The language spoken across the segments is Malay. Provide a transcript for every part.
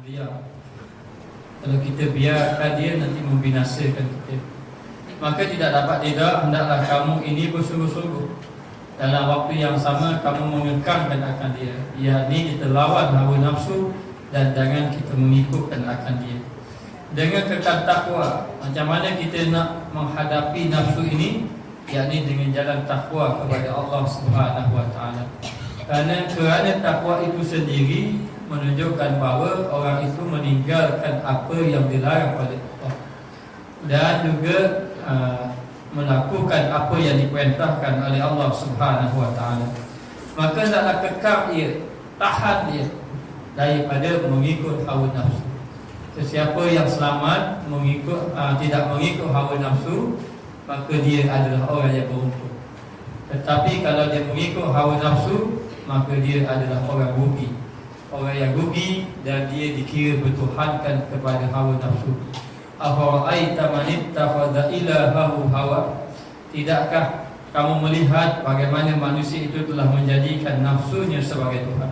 diam. Kalau kita biarkan dia, nanti membinasakan kita. Maka tidak dapat tidak, hendaklah kamu ini bersungguh-sungguh. Dalam waktu yang sama kamu mengekangkan akan dia, yakni kita lawan hawa nafsu dan jangan kita mengikutkan akan dia. Dengan kekal takwa, macam mana kita nak menghadapi nafsu ini? Yakni dengan jalan takwa kepada Allah Subhanahu Wa Taala. Kerana takwa itu sendiri menunjukkan bahawa orang itu meninggalkan apa yang dilarang oleh Allah dan juga melakukan apa yang diperintahkan oleh Allah Subhanahu Wa Taala. Maka hendaklah kekang dia, tahan dia daripada mengikut hawa nafsu. Sesiapa yang selamat tidak mengikut hawa nafsu, maka dia adalah orang yang beruntung. Tetapi kalau dia mengikut hawa nafsu, maka dia adalah orang rugi. Orang yang rugi dan dia dikira bertuhankan kepada hawa nafsu. Afara'aita man ittakhadha ilahahu hawa? Tidakkah kamu melihat bagaimana manusia itu telah menjadikan nafsunya sebagai Tuhan?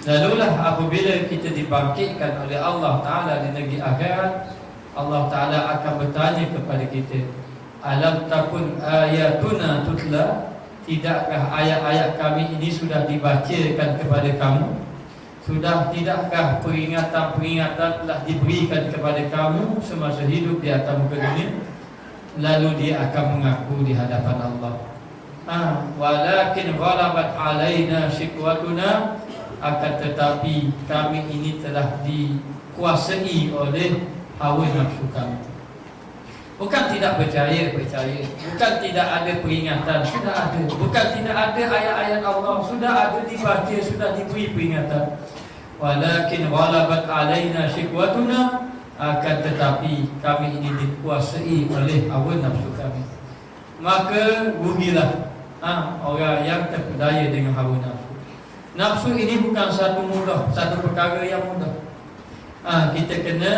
Lalulah apabila kita dibangkitkan oleh Allah Ta'ala di negeri akhirat, Allah Ta'ala akan bertanya kepada kita, alam takun ayatuna tutla? Tidakkah ayat-ayat kami ini sudah dibacakan kepada kamu? Tidakkah peringatan-peringatan telah diberikan kepada kamu semasa hidup di atas muka dunia? Lalu dia akan mengaku di hadapan Allah, walakin ghalabat alaina shiqwatuna, akan tetapi kami ini telah dikuasai oleh hawa nafsu kami. Bukan tidak percaya, bukan tidak ada peringatan, sudah ada. Bukan tidak ada ayat-ayat Allah, sudah ada dibaca, sudah diberi peringatan. Walakin ghalabat alaina shiqwatuna, akan tetapi kami ini dikuasai oleh hawa nafsu kami. Maka rugilah orang yang terpedaya dengan hawa nafsu. Nafsu ini bukan satu perkara yang mudah. Kita kena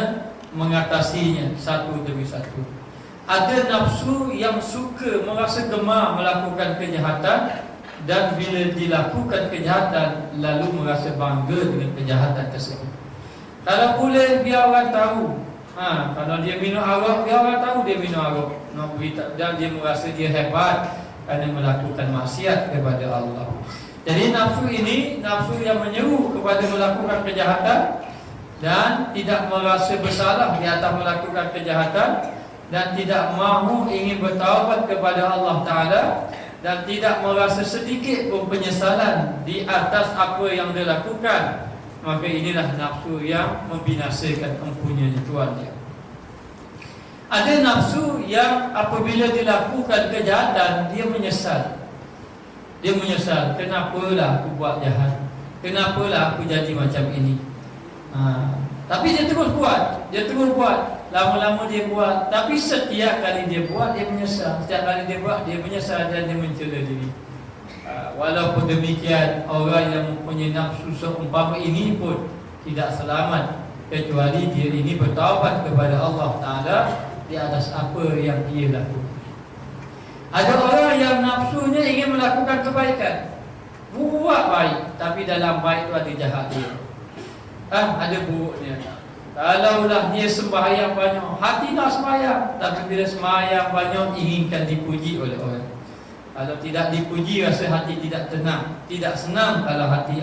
mengatasinya satu demi satu. Ada nafsu yang suka, merasa gemar melakukan kejahatan, dan bila dilakukan kejahatan lalu merasa bangga dengan kejahatan tersebut. Kalau boleh biar orang tahu. Kalau dia minum arak, biar orang tahu dia minum arak. Dan dia merasa dia hebat kerana melakukan maksiat kepada Allah. Jadi nafsu ini, nafsu yang menyeru kepada melakukan kejahatan dan tidak merasa bersalah di atas melakukan kejahatan, dan tidak mahu ingin bertaubat kepada Allah Ta'ala, dan tidak merasa sedikit pun penyesalan di atas apa yang dia lakukan. Maka inilah nafsu yang membinasakan mempunyai Tuhan dia. Ada nafsu yang apabila dilakukan kejahatan, dia menyesal. Dia menyesal, kenapalah aku buat jahat, kenapalah aku jadi macam ini. Tapi dia terus buat, lama-lama dia buat. Tapi setiap kali dia buat, dia menyesal. Setiap kali dia buat, dia menyesal dan dia mencela diri. Walaupun demikian, orang yang mempunyai nafsu seumpama ini pun tidak selamat, kecuali dia ini bertaubat kepada Allah Ta'ala di atas apa yang ia lakukan. Ada orang yang nafsunya ingin melakukan kebaikan, buat baik, tapi dalam baik itu ada jahat dia. Ada buruknya. Kalaulah dia sembahyang banyak, hati nak sembahyang, tapi bila sembahyang banyak inginkan dipuji oleh orang. Kalau tidak dipuji, rasa hati tidak tenang, tidak senang. Kalau hati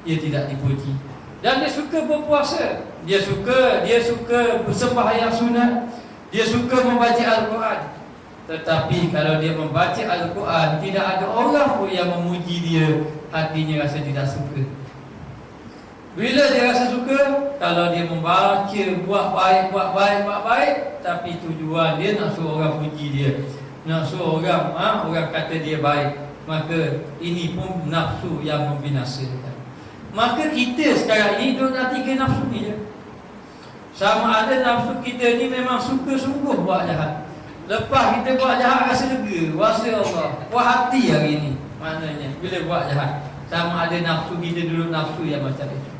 dia tidak dipuji. Dan dia suka berpuasa, dia suka bersembahyang sunat, dia suka membaca Al-Quran. Tetapi kalau dia membaca Al-Quran, tidak ada orang pun yang memuji dia, hatinya rasa tidak suka. Bila dia rasa suka, kalau dia membaca, buat baik, tapi tujuan dia nak suruh orang puji dia, nak suruh orang kata dia baik, maka ini pun nafsu yang membinasakan. Maka kita sekarang ini duduk nak tiga nafsu ni je. Sama ada nafsu kita ni memang suka sungguh buat jahat, lepas kita buat jahat rasa lega, rasa Allah puas hati hari ni. Maknanya bila buat jahat, sama ada nafsu kita duduk nafsu yang macam itu,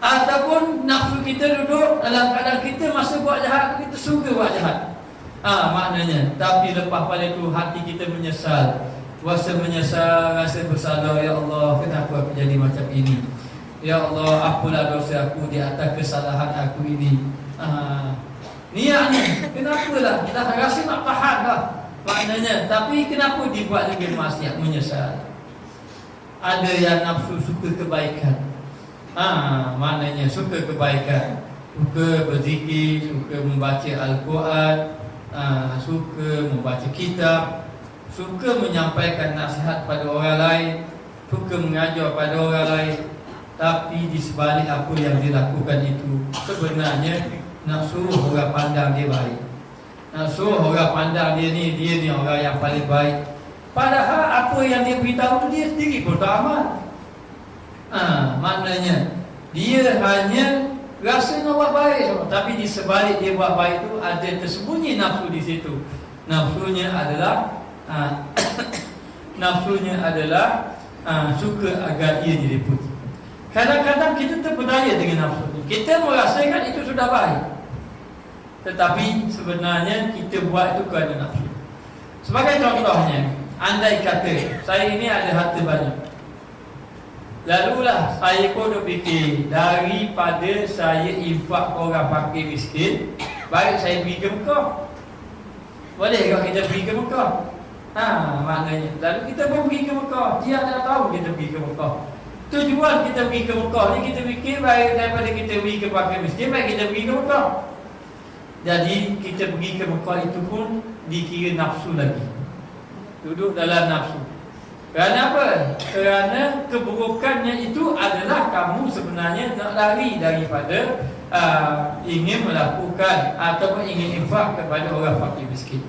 ataupun nafsu kita duduk dalam keadaan kita masa buat jahat, kita suka buat jahat. Maknanya, tapi lepas pada itu hati kita menyesal, rasa bersalah, ya Allah, kenapa aku jadi macam ini? Ya Allah, apalah dosa aku di atas kesalahan aku ini. Niatnya, kenapalah? Dah rasa nak tahan dah maknanya, tapi kenapa dibuat lagi maksiat, menyesal? Ada yang nafsu suka kebaikan. Maknanya suka kebaikan, suka berzikir, suka membaca Al-Quran, suka membaca kitab, suka menyampaikan nasihat pada orang lain, suka mengajar pada orang lain. Tapi di sebalik apa yang dilakukan itu, sebenarnya nak suruh orang pandang dia baik, nak suruh orang pandang dia ni orang yang paling baik. Padahal apa yang dia beritahu tu dia sendiri pun tak amal. Maknanya dia hanya rasa nak buat baik, tapi di sebalik dia buat baik tu ada tersembunyi nafsu di situ. Nafsunya adalah suka agar ia dipuji. Kadang-kadang kita terpedaya dengan nafsu ni. Kita merasakan itu sudah baik, tetapi sebenarnya kita buat itu kerana nafsu. Sebagai contohnya, andai kata saya ini ada harta banyak, lalulah saya pun fikir, daripada saya infak orang fakir miskin, baik saya pergi ke Mekah. Boleh tak kita pergi ke Mekah? Maknanya lalu kita pun pergi ke Mekah. Dia tak tahu kita pergi ke Mekah. Tujuan kita pergi ke Mekah ni, kita fikir baik daripada kita pergi ke fakir miskin, baik kita pergi ke Mekah. Jadi kita pergi ke Mekah itu pun dikira nafsu lagi, duduk dalam nafsu. Kerana apa? Kerana keburukannya itu adalah kamu sebenarnya nak lari daripada ingin melakukan ataupun ingin infak kepada orang fakir miskin.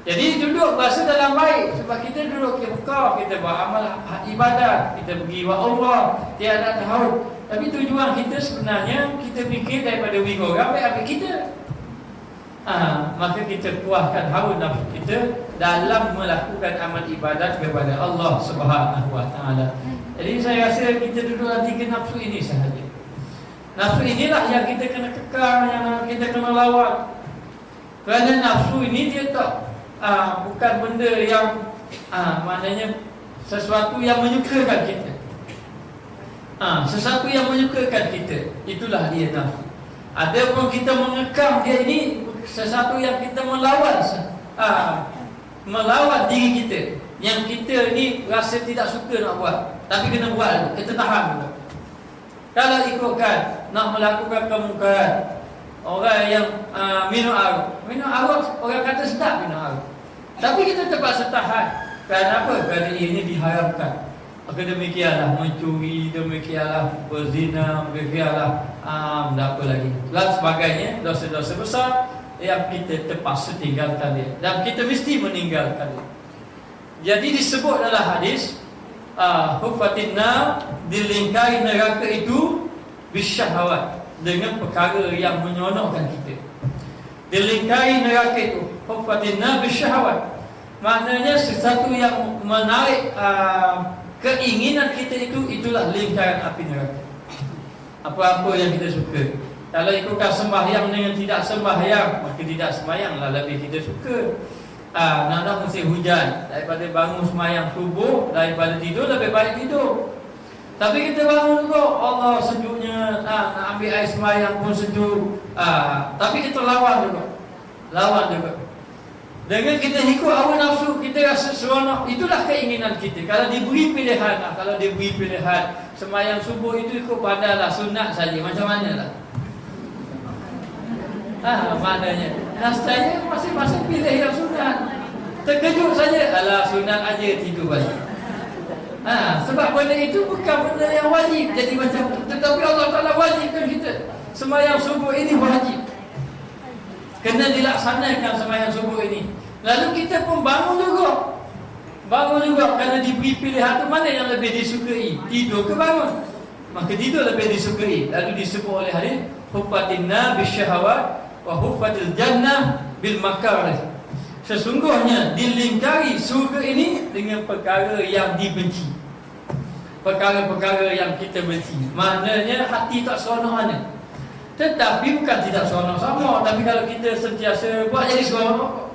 Jadi duduk rasa dalam baik, sebab kita duduk ke Mekah, kita buat amal ibadat, kita pergi buat umrah tiada tahun. Tapi tujuan kita sebenarnya kita fikir daripada pergi orang baik habis kita. Maka kita puaskan hawa nafsu kita dalam melakukan amal ibadat kepada Allah Subhanahu Wa Taala. Jadi saya rasa kita duduk nanti ke nafsu ini sahaja. Nafsu inilah yang kita kena kekang, yang kita kena lawan. Kerana nafsu ini dia tak bukan benda yang maknanya sesuatu yang menyukakan kita. Sesuatu yang menyukakan kita, itulah dia nafsu. Adapun kita mengekang dia ini sesuatu yang kita melawan, melawan diri kita, yang kita ni rasa tidak suka nak buat, tapi kena buat, kita tahan dulu. Kalau ikutkan nak melakukan kemungkaran, orang yang minum arak orang kata sedap minum arak, tapi kita terpaksa tahan. Kenapa? Kerana ini diharamkan. Maka demikianlah mencuri, demikianlah berzina, demikianlah apa lagi dan sebagainya, dosa-dosa besar yang kita terpaksa tinggalkan dia, dan kita mesti meninggalkan dia. Jadi disebut dalam hadis, huffatinna, dilingkari neraka itu bisyahawat, dengan perkara yang menyonokkan kita. Dilingkari neraka itu huffatinna bisyahawat, maknanya sesuatu yang menarik keinginan kita itu, itulah lingkaran api neraka. Apa-apa yang kita suka. Kalau ikutkan sembahyang dengan tidak sembahyang, maka tidak sembahyanglah lebih kita suka. Nak musim hujan, daripada bangun sembahyang subuh, daripada tidur lebih baik tidur. Tapi kita bangun juga, Allah sejuknya, nak ambil air sembahyang pun sejuk, tapi kita lawan juga. Dengan kita ikut hawa nafsu, kita rasa seronok, itulah keinginan kita. Kalau diberi pilihan, sembahyang subuh itu ikut pandanglah sunat saja, macam mana lah. Maknanya saya masing-masing pilih yang sunat. Terkejut saja, alah sunat aja, tidur balik. Sebab benda itu bukan benda yang wajib. Jadi macam, tetapi Allah Ta'ala wajibkan kita. Sembahyang subuh ini wajib, kena dilaksanakan sembahyang subuh ini. Lalu kita pun bangun juga kerana diberi pilihan tu, mana yang lebih disukai, tidur ke bangun? Maka tidur lebih disukai. Lalu disebut oleh hadis, huffatinna bisyahawat wa huffatil jannah bil makarih. Sesungguhnya dilingkari surga ini dengan perkara yang dibenci, perkara-perkara yang kita benci. Maknanya hati tak seronok mana. Tetapi bukan tidak seronok sama, tapi kalau kita sentiasa buat jadi seronok.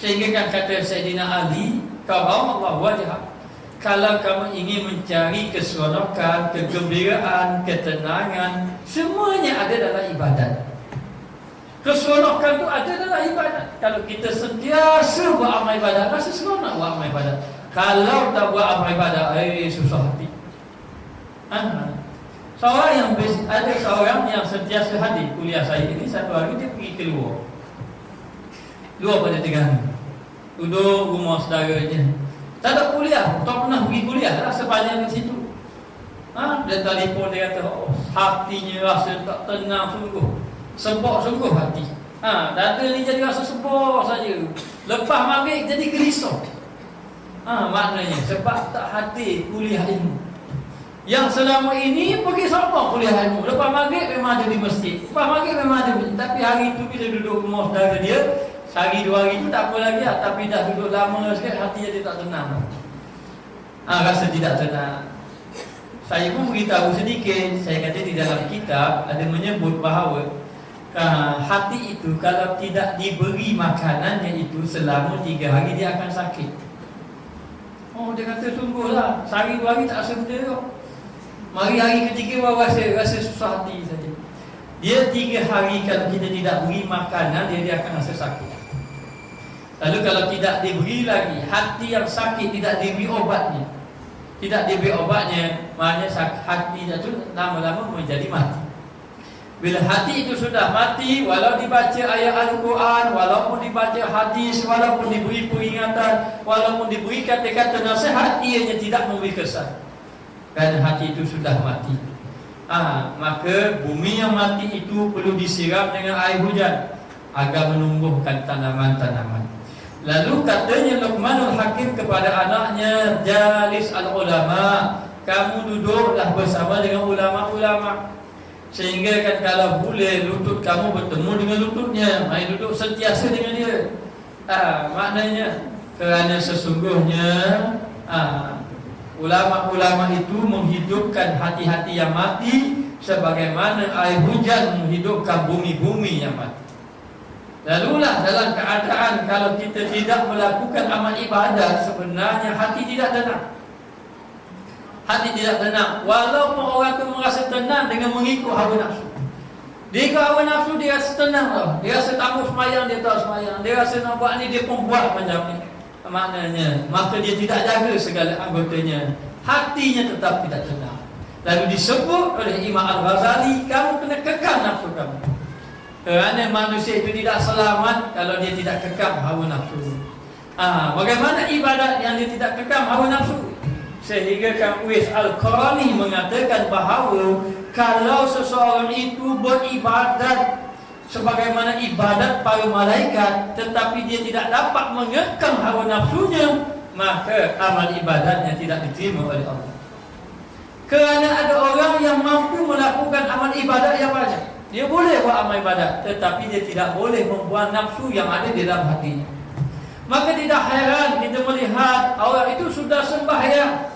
Sehingga kan kata Sayyidina Ali, karam Allah wajah, kalau kamu ingin mencari keseronokan, kegembiraan, ketenangan, semuanya ada dalam ibadat. Keseronokan itu ada dalam ibadat. Kalau kita sentiasa buat amal ibadat, rasa seronok buat amal ibadat. Kalau tak buat amal ibadat, susah hati. Ada seorang yang sentiasa hadir kuliah saya ini, satu hari dia pergi keluar pada Terengganu, duduk rumah saudaranya. Tak ada kuliah, tak pernah pergi kuliah lah sepanjang di situ. Dia telefon, dia kata, hatinya rasa tak tenang sungguh, sebab sungguh hati. Dada ni jadi rasa sebab saja. Lepas maghrib jadi gelisah. Maknanya sebab tak hadir kuliah ilmu. Yang selama ini pergi sama kuliah ilmu. Lepas maghrib memang ada di masjid. Lepas maghrib memang ada di masjid. Tapi hari itu bila duduk rumah saudara dia, sehari dua hari itu tak apa lagi lah. Tapi dah duduk lama sikit, hati dia tak tenang. Rasa tidak tenang. Saya pun beritahu sedikit. Saya kata di dalam kitab ada menyebut bahawa hati itu kalau tidak diberi makanannya itu selama 3 hari dia akan sakit. Dia kata sungguhlah, sehari dua hari tak rasa benda tu. Mari hari ketiga baru rasa susah hati saja. Dia 3 hari kalau kita tidak beri makanan, dia akan rasa sakit. Lalu kalau tidak diberi lagi, hati yang sakit tidak diberi obatnya. Tidak diberi obatnya, maknanya hati itu lama-lama menjadi mati. Bila hati itu sudah mati, walau dibaca ayat Al-Quran, walaupun dibaca hadis, walaupun diberi peringatan, walaupun diberi kata-kata nasihat, ianya tidak memberi kesan. Kerana hati itu sudah mati. Maka bumi yang mati itu perlu disiram dengan air hujan agar menumbuhkan tanaman-tanaman. Lalu katanya Luqmanul Hakim kepada anaknya, Jalis al-ulama, kamu duduklah bersama dengan ulama-ulama. Sehingga kan kalau boleh lutut kamu bertemu dengan lututnya, main duduk sentiasa dengan dia. Maknanya kerana sesungguhnya ulama-ulama itu menghidupkan hati-hati yang mati, sebagaimana air hujan menghidupkan bumi-bumi yang mati. Lalulah dalam keadaan kalau kita tidak melakukan amal ibadat, sebenarnya hati tidak tenang. Hati tidak tenang. Walaupun orang itu merasa tenang dengan mengikut hawa nafsu. Dia ikut hawa nafsu, dia rasa tenang lah. Dia rasa takut semayang, dia tak semayang. Dia rasa nak buat ni, dia pun buat macam ni. Maknanya, maka dia tidak jaga segala anggotanya. Hatinya tetap tidak tenang. Lalu disebut oleh Imam Al-Ghazali, kamu kena kekang nafsu kamu. Kerana manusia itu tidak selamat kalau dia tidak kekang hawa nafsu. Bagaimana ibadat yang dia tidak kekang hawa nafsu? Sehingga Kang Uwais Al-Qarani mengatakan bahawa kalau seseorang itu beribadat sebagaimana ibadat para malaikat, tetapi dia tidak dapat mengekang hawa nafsunya, maka amal ibadatnya tidak diterima oleh Allah. Kerana ada orang yang mampu melakukan amal ibadat yang banyak, dia boleh buat amal ibadat, tetapi dia tidak boleh membuang nafsu yang ada di dalam hatinya. Maka tidak heran kita melihat orang itu sudah sembahyang,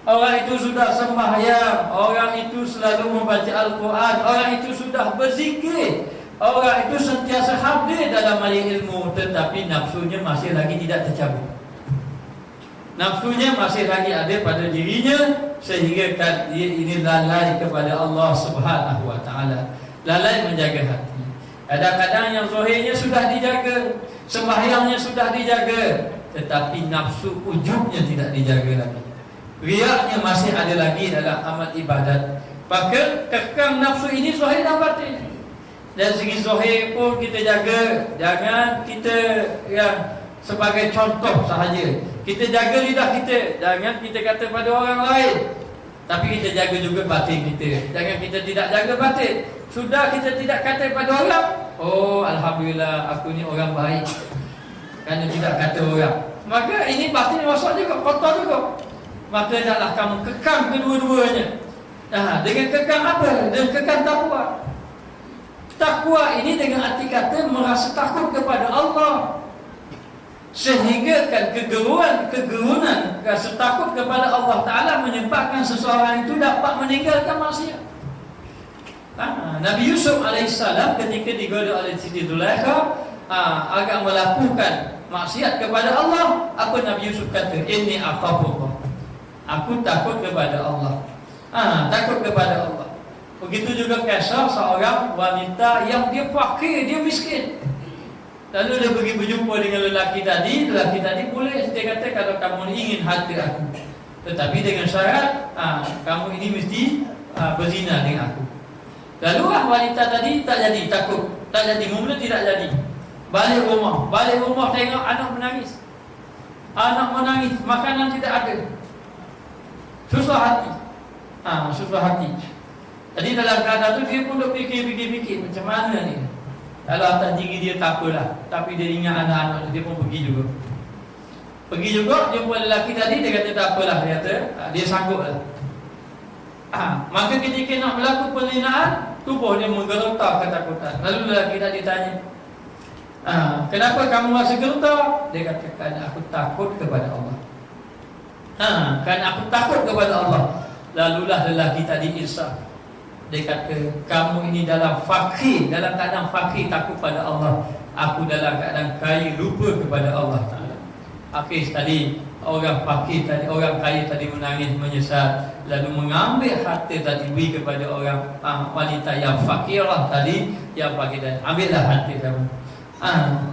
orang itu sudah sembahyang, orang itu selalu membaca Al-Quran, orang itu sudah berzikir, orang itu sentiasa hadir dalam majlis ilmu, tetapi nafsunya masih lagi tidak tercabut. Nafsunya masih lagi ada pada dirinya, sehingga dia ini lalai kepada Allah Subhanahu Wa Taala, lalai menjaga hati. Kadang-kadang yang zahirnya sudah dijaga, sembahyangnya sudah dijaga, tetapi nafsu ujubnya tidak dijaga lagi. Riaknya masih ada lagi dalam amal ibadat. Maka kekang nafsu ini zahir dan batin. Dan segi zahir pun kita jaga. Jangan kita yang sebagai contoh sahaja, kita jaga lidah kita. Jangan kita kata pada orang lain, tapi kita jaga juga batin kita. Jangan kita tidak jaga batin. Sudah kita tidak kata pada orang, oh Alhamdulillah aku ni orang baik, kerana tidak kata orang. Maka ini batin rosak juga, kotor juga. Maka hendaklah kamu kekang kedua-duanya. Dengan kekang apa? Dengan kekang takwa. Takwa ini dengan arti kata merasa takut kepada Allah, sehingga kan kegerunan rasa takut kepada Allah Ta'ala menyebabkan seseorang itu dapat meninggalkan maksiat. Nabi Yusuf AS ketika digoda oleh Siti Zulaikha agak melakukan maksiat kepada Allah, apa Nabi Yusuf kata? Inni akhafullah. Aku takut kepada Allah. Takut kepada Allah. Begitu juga kisah seorang wanita yang dia fakir, dia miskin. Lalu dia pergi berjumpa dengan lelaki tadi. Lelaki tadi boleh, dia kata, kalau kamu ingin hati aku, tetapi dengan syarat kamu ini mesti berzina dengan aku. Lalu wanita tadi tak jadi, takut, tak jadi, mula tidak jadi. Balik rumah tengok anak menangis. Anak menangis, makanan tidak ada. Susah hati. Susah hati. Jadi dalam keadaan tu dia pun duk fikir macam mana ni. Kalau atas diri dia tak apalah, tapi dia ingat anak-anak dia pun pergi juga jumpa lelaki tadi. Dia kata tak apalah, dia kata dia sanggup lah. Maka ketika nak berlaku perzinaan, tubuh dia menggelotar ketakutan. Lalu lelaki tadi tanya, kenapa kamu rasa gelotar? Dia katakan, aku takut kepada Allah. Kan aku takut kepada Allah. Lalulah lelaki tadi insaf. Dia kata, kamu ini dalam keadaan fakir takut pada Allah. Aku dalam keadaan kaya lupa kepada Allah Ta'ala. Akhir tadi orang fakir tadi, orang kaya tadi menangis menyesal, lalu mengambil harta tadi beri kepada orang wanita yang fakirah tadi, yang fakir tadi, ambillah harta kamu.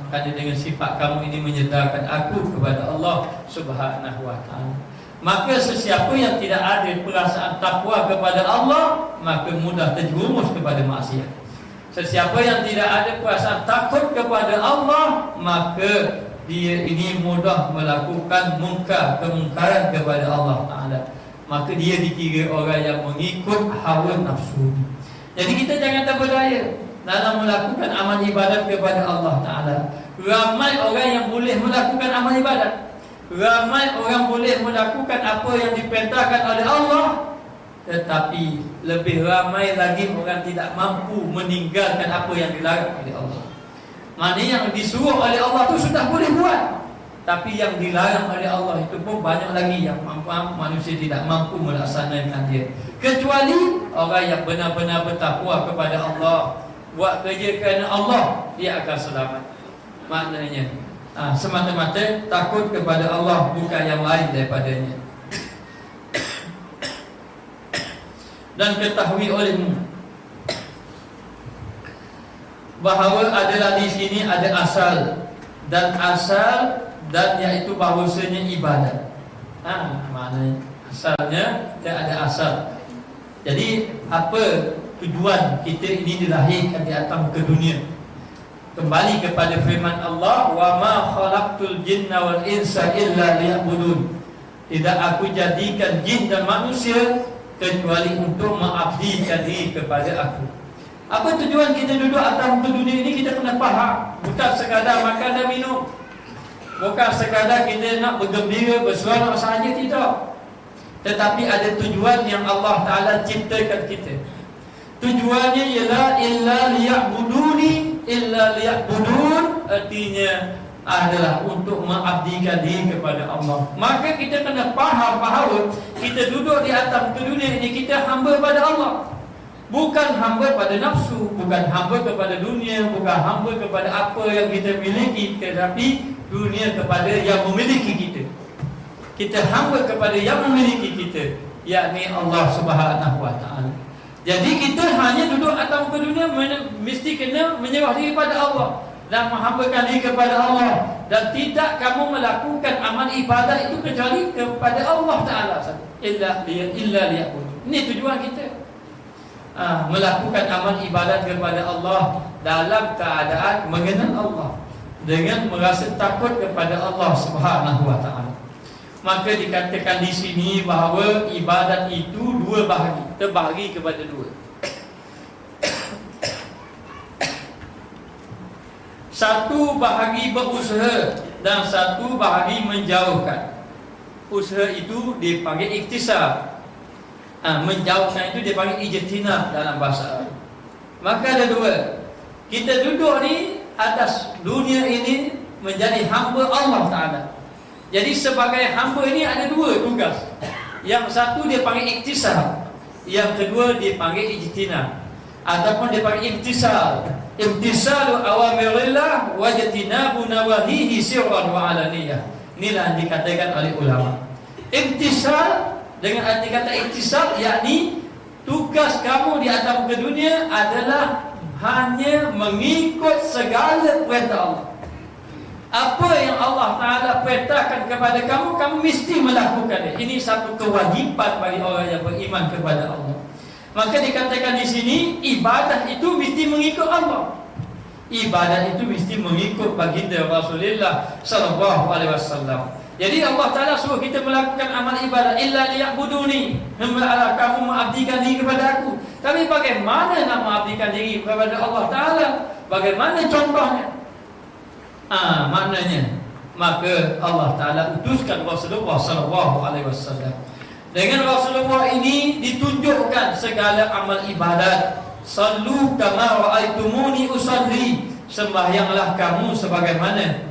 Kerana dengan sifat kamu ini menyedarkan aku kepada Allah Subhanahu wa ta'ala. Maka sesiapa yang tidak ada perasaan takwa kepada Allah, maka mudah terjerumus kepada maksiat. Sesiapa yang tidak ada perasaan takut kepada Allah, maka dia ini mudah melakukan kemungkaran kepada Allah Ta'ala. Maka dia dikira orang yang mengikut hawa nafsu. Jadi kita jangan terberdaya dalam melakukan amal ibadat kepada Allah Ta'ala. Ramai orang yang boleh melakukan amal ibadat, ramai orang boleh melakukan apa yang diperintahkan oleh Allah, tetapi lebih ramai lagi orang tidak mampu meninggalkan apa yang dilarang oleh Allah. Maknanya yang disuruh oleh Allah itu sudah boleh buat, tapi yang dilarang oleh Allah itu pun banyak lagi yang manusia tidak mampu melaksanakan dia. Kecuali orang yang benar-benar bertakwa kepada Allah, buat kerja kerana Allah, dia akan selamat. Maknanya semata-mata takut kepada Allah, bukan yang lain daripadanya. Dan ketahui olehmu bahawa adalah di sini ada asal dan iaitu bahawasanya ibadat. Maknanya asalnya dia ada asal. Jadi apa tujuan kita ini dilahirkan di atas muka dunia? Kembali kepada firman Allah, wa ma khalaqtul jinna wal insa illa liya'budun. Tidak aku jadikan jin dan manusia kecuali untuk mengabdikan diri kepada aku. Apa tujuan kita duduk atas muka dunia ini? Kita kena faham. Bukan sekadar makan dan minum, bukan sekadar kita nak bergembira, berseronok sahaja, tidak. Tetapi ada tujuan yang Allah Ta'ala ciptakan kita. Tujuannya ialah illa liya'buduni, illa liya'budun, artinya adalah untuk mengabdikan diri kepada Allah. Maka kita kena faham bahawa kita duduk di atas dunia ini, kita hamba pada Allah. Bukan hamba pada nafsu, bukan hamba kepada dunia, bukan hamba kepada apa yang kita miliki, tetapi dunia kepada yang memiliki kita. Kita hamba kepada yang memiliki kita, yakni Allah Subhanahu wa ta'ala. Jadi kita hanya duduk atas muka dunia, mesti kena menyerah diri pada Allah dan menghambakan diri kepada Allah. Dan tidak kamu melakukan amal ibadat itu kecuali kepada Allah Ta'ala saja. Illa liya'budun. Ini tujuan kita. Melakukan amal ibadat kepada Allah dalam keadaan mengenal Allah, dengan merasa takut kepada Allah Subhanahu wa ta'ala. Maka dikatakan di sini bahawa ibadat itu dua bahagi, terbahagi kepada dua. Satu bahagi berusaha dan satu bahagi menjauhkan. Usaha itu dipanggil iktisab, menjauhkan itu dipanggil ijtinab dalam bahasa Arab. Maka ada dua. Kita duduk di atas dunia ini menjadi hamba Allah Ta'ala. Jadi sebagai hamba ini ada dua tugas. Yang satu dia panggil iktisab, yang kedua dia panggil ijtinab, ataupun dia panggil imtisal. Imtisalu awamirillah wa jtinabu nawahihi sirran wa alaniyah. Inilah yang dikatakan oleh ulama. Imtisal Dengan arti kata iktisab, yakni tugas kamu di atas muka dunia adalah hanya mengikut segala perintah Allah. Apa yang Allah Ta'ala perintahkan kepada kamu, kamu mesti melakukan. Ini satu kewajipan bagi orang yang beriman kepada Allah. Maka dikatakan di sini, ibadah itu mesti mengikut Allah. Ibadah itu mesti mengikut baginda Rasulullah sallallahu alaihi wasallam. Jadi Allah Ta'ala suruh kita melakukan amal ibadah, illa liya'buduni, hamba kamu mengabdikan diri kepada aku. Tapi bagaimana nak mengabdikan diri kepada Allah Ta'ala? Bagaimana contohnya? Maknanya, maka Allah Ta'ala utuskan Rasulullah sallallahu alaihi wasallam. Dengan Rasulullah ini ditunjukkan segala amal ibadat. Sallu kama ra'aitumuni usalli. Sembahyanglah kamu sebagaimana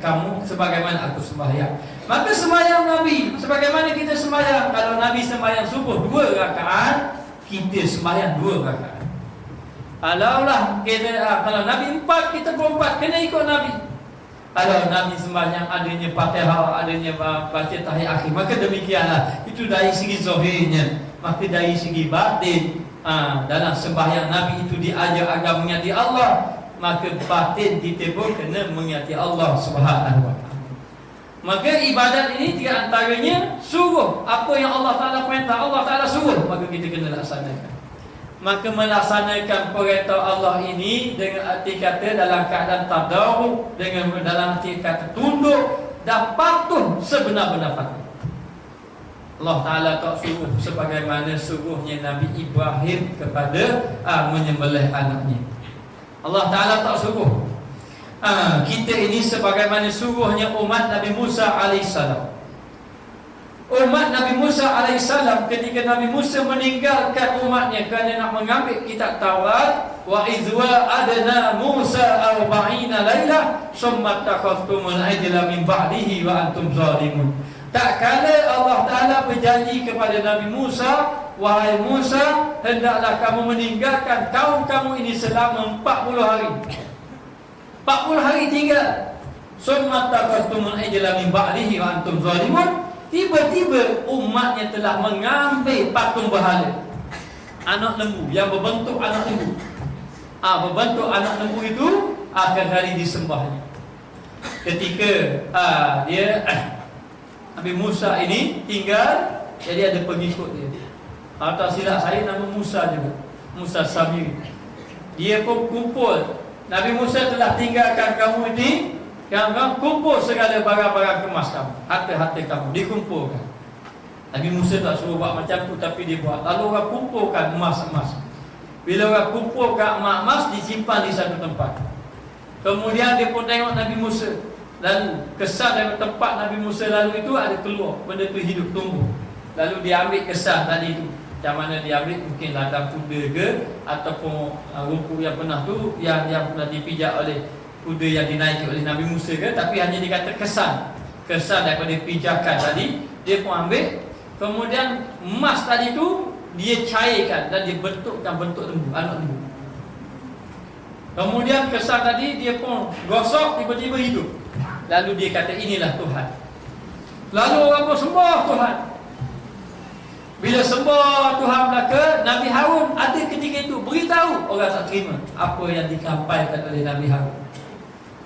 aku sembahyang. Maka sembahyang Nabi sebagaimana kita sembahyang. Kalau Nabi sembahyang subuh 2 rakaat, kita sembahyang 2 rakaat. Kalau Nabi 4, kita pun 4, kena ikut Nabi. Kalau Nabi sembahyang adanya Fatihah, adanya baca tahiyat akhir, maka demikianlah. Itu dari segi zahirnya. Maka dari segi batin, dalam sembahyang Nabi itu diajar agar mengingati Allah, maka batin kita pun kena mengingati Allah Subhanahu wa ta'ala. Maka ibadat ini tiga antaranya suruh. Apa yang Allah Ta'ala perintah, Allah Ta'ala suruh, maka kita kena laksanakan. Maka melaksanakan perintah Allah ini dengan arti kata dalam keadaan tadarruk, dengan dalam arti kata tunduk dan patuh sebenar-benar patuh. Allah Ta'ala tak suruh sebagaimana suruhnya Nabi Ibrahim kepada menyembelih anaknya. Allah Ta'ala tak suruh. Kita ini sebagaimana suruhnya umat Nabi Musa alaihissalam. Umat Nabi Musa alaihissalam, ketika Nabi Musa meninggalkan umatnya kerana nak mengambil kitab Taurat, wa izwa adna Musa 40 lailah summa takhaftumul ajla min ba'dihi wa antum zalimun. Tak kala Allah Ta'ala berjanji kepada Nabi Musa, wahai Musa, hendaklah kamu meninggalkan kaum kamu ini selama 40 hari. 40 hari tinggal. Summa takhaftumul ajla min ba'dihi wa antum zalimun. Tiba-tiba umatnya telah mengambil patung berhala, anak lembu yang berbentuk anak lembu. Berbentuk anak lembu itu akan hari disembahnya. Ketika Nabi Musa ini tinggal, jadi ada pengikut dia. Atau silap saya nama Musa juga, Musa Samiri. Dia pun kumpul. Nabi Musa telah tinggalkan kamu ini, kamu kumpul segala barang-barang kemas kamu, harta-harta kamu dikumpulkan. Nabi Musa tak suruh buat macam tu, tapi dia buat. Lalu orang kumpulkan emas-emas. Bila orang kumpulkan emas-emas, disimpan di satu tempat. Kemudian dia pun tengok Nabi Musa. Lalu kesan dari tempat Nabi Musa lalu itu ada keluar, benda tu hidup tumbuh. Lalu dia ambil kesan tadi tu. Macam mana dia ambil, mungkin ladang kuda ke, ataupun rumput yang pernah tu, yang pernah dipijak oleh kuda yang dinaiki oleh Nabi Musa ke, tapi hanya dikata kesan daripada pijakan tadi, dia pun ambil. Kemudian emas tadi tu dia cairkan dan dia bentukkan bentuk lembu, anak lembu. Kemudian kesan tadi dia pun gosok, tiba-tiba hidup. Lalu dia kata inilah Tuhan. Lalu orang pun sembah Tuhan. Bila sembah Tuhan belaka, Nabi Harun ada ketika itu beritahu, orang tak terima apa yang dikampaikan oleh Nabi Harun.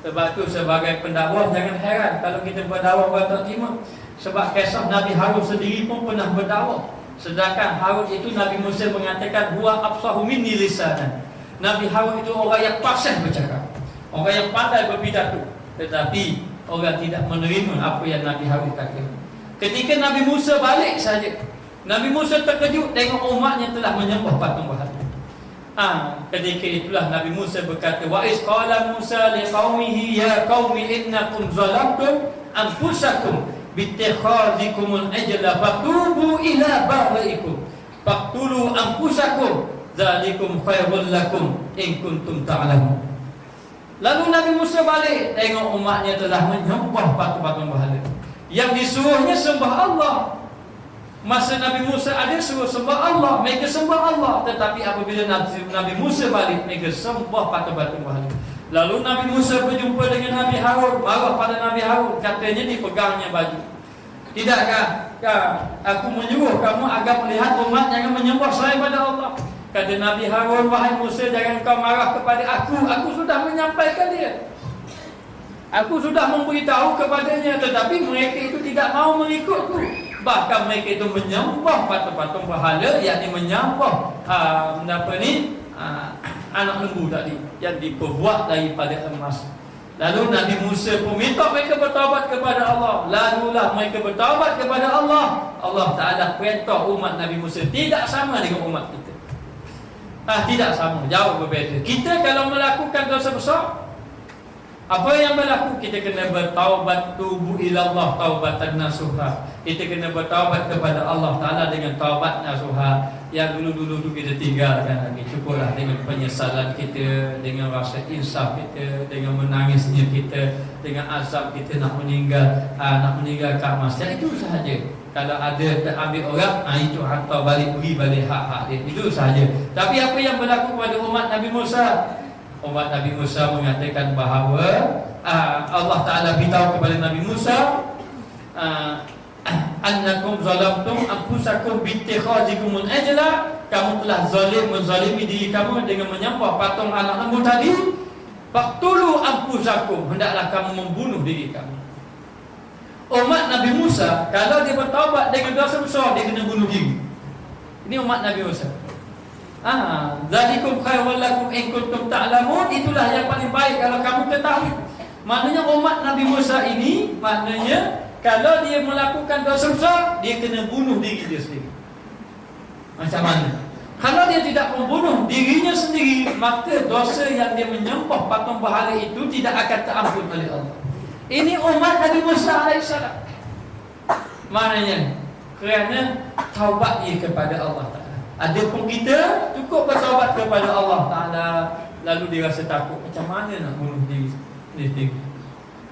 Sebab tu sebagai pendakwah jangan heran kalau kita berdakwah orang tak terima. Sebab kisah Nabi Harun sendiri pun pernah berdakwah. Sedangkan Harun itu Nabi Musa mengatakan huwa afsahu minni lisanan. Nabi Harun itu orang yang fasih bercakap, orang yang pandai berpidato. Tetapi orang tidak menerima apa yang Nabi Harun katakan. Ketika Nabi Musa balik saja, Nabi Musa terkejut tengok umatnya telah menyembah patung berhala. Ketika itulah Nabi Musa berkata, wa iz qala Musa liqaumihi ya qaumi innakum zalamtum anfusakum bittakhadzikumul ajla fatubu ila bari'ikum faqtulu anfusakum dzalikum khairul lakum in kuntum ta'lamun. Lalu Nabi Musa balik tengok umatnya telah menyembah patung-patung berhala. Yang disuruhnya sembah Allah. Masa Nabi Musa ada suruh sembah Allah, mereka sembah Allah. Tetapi apabila Nabi Musa balik, mereka sembah patung-patung berhala. Lalu Nabi Musa berjumpa dengan Nabi Harun, marah pada Nabi Harun, katanya dipegangnya baju. Tidakkah aku menyuruh kamu agar melihat umat jangan menyembah selain pada Allah? Kata Nabi Harun, wahai Musa, jangan kau marah kepada aku sudah menyampaikan dia. Aku sudah memberitahu kepadanya, tetapi mereka itu tidak mau mengikutku. Bahkan mereka itu menyembah patung-patung berhala, yakni menyembah anak lembu tadi yang diperbuat daripada emas. Lalu Nabi Musa pun minta mereka bertaubat kepada Allah. Lalulah mereka bertaubat kepada Allah. Allah Ta'ala perintah umat Nabi Musa tidak sama dengan umat kita. Tidak sama, jauh berbeza. Kita kalau melakukan dosa besar, apa yang berlaku? Kita kena bertaubat, tubu ilallah taubatan nasuha. Kita kena bertaubat kepada Allah Ta'ala dengan taubat nasuha. Yang dulu-dulu kita tinggalkan lagi. Cukuplah dengan penyesalan kita, dengan rasa insaf kita, dengan menangisnya kita, dengan azab kita nak meninggalkan maksiat. Itu sahaja. Kalau ada terambil orang, itu hantar balik, beri balik hak-hak dia. Itu sahaja. Tapi apa yang berlaku pada umat Nabi Musa? Umat Nabi Musa mengatakan bahawa Allah Ta'ala beritahu kepada Nabi Musa, annakum zalamtum anfusakum bittikhazikumul ajla, kamu telah menzalimi diri kamu dengan menyembah patung anak lembu tadi. Faqtulu anfusakum, hendaklah kamu membunuh diri kamu. Umat Nabi Musa kalau dia bertaubat dengan dosa besar, dia kena bunuh diri. Ini umat Nabi Musa. Zalikum khairul lakum in kuntum ta'lamun, itulah yang paling baik kalau kamu ketahui. Maknanya umat Nabi Musa ini, maknanya kalau dia melakukan dosa besar, dia kena bunuh diri dia sendiri. Macam mana? Kalau dia tidak membunuh dirinya sendiri, maka dosa yang dia menyembah patung berhala itu tidak akan terampun oleh Allah. Ini umat Nabi Musa AS. Maknanya kerana taubat ia kepada Allah Ta'ala. Adapun kita cukup bertaubat kepada Allah Ta'ala, lalu dia rasa takut, macam mana nak bunuh diri sendiri?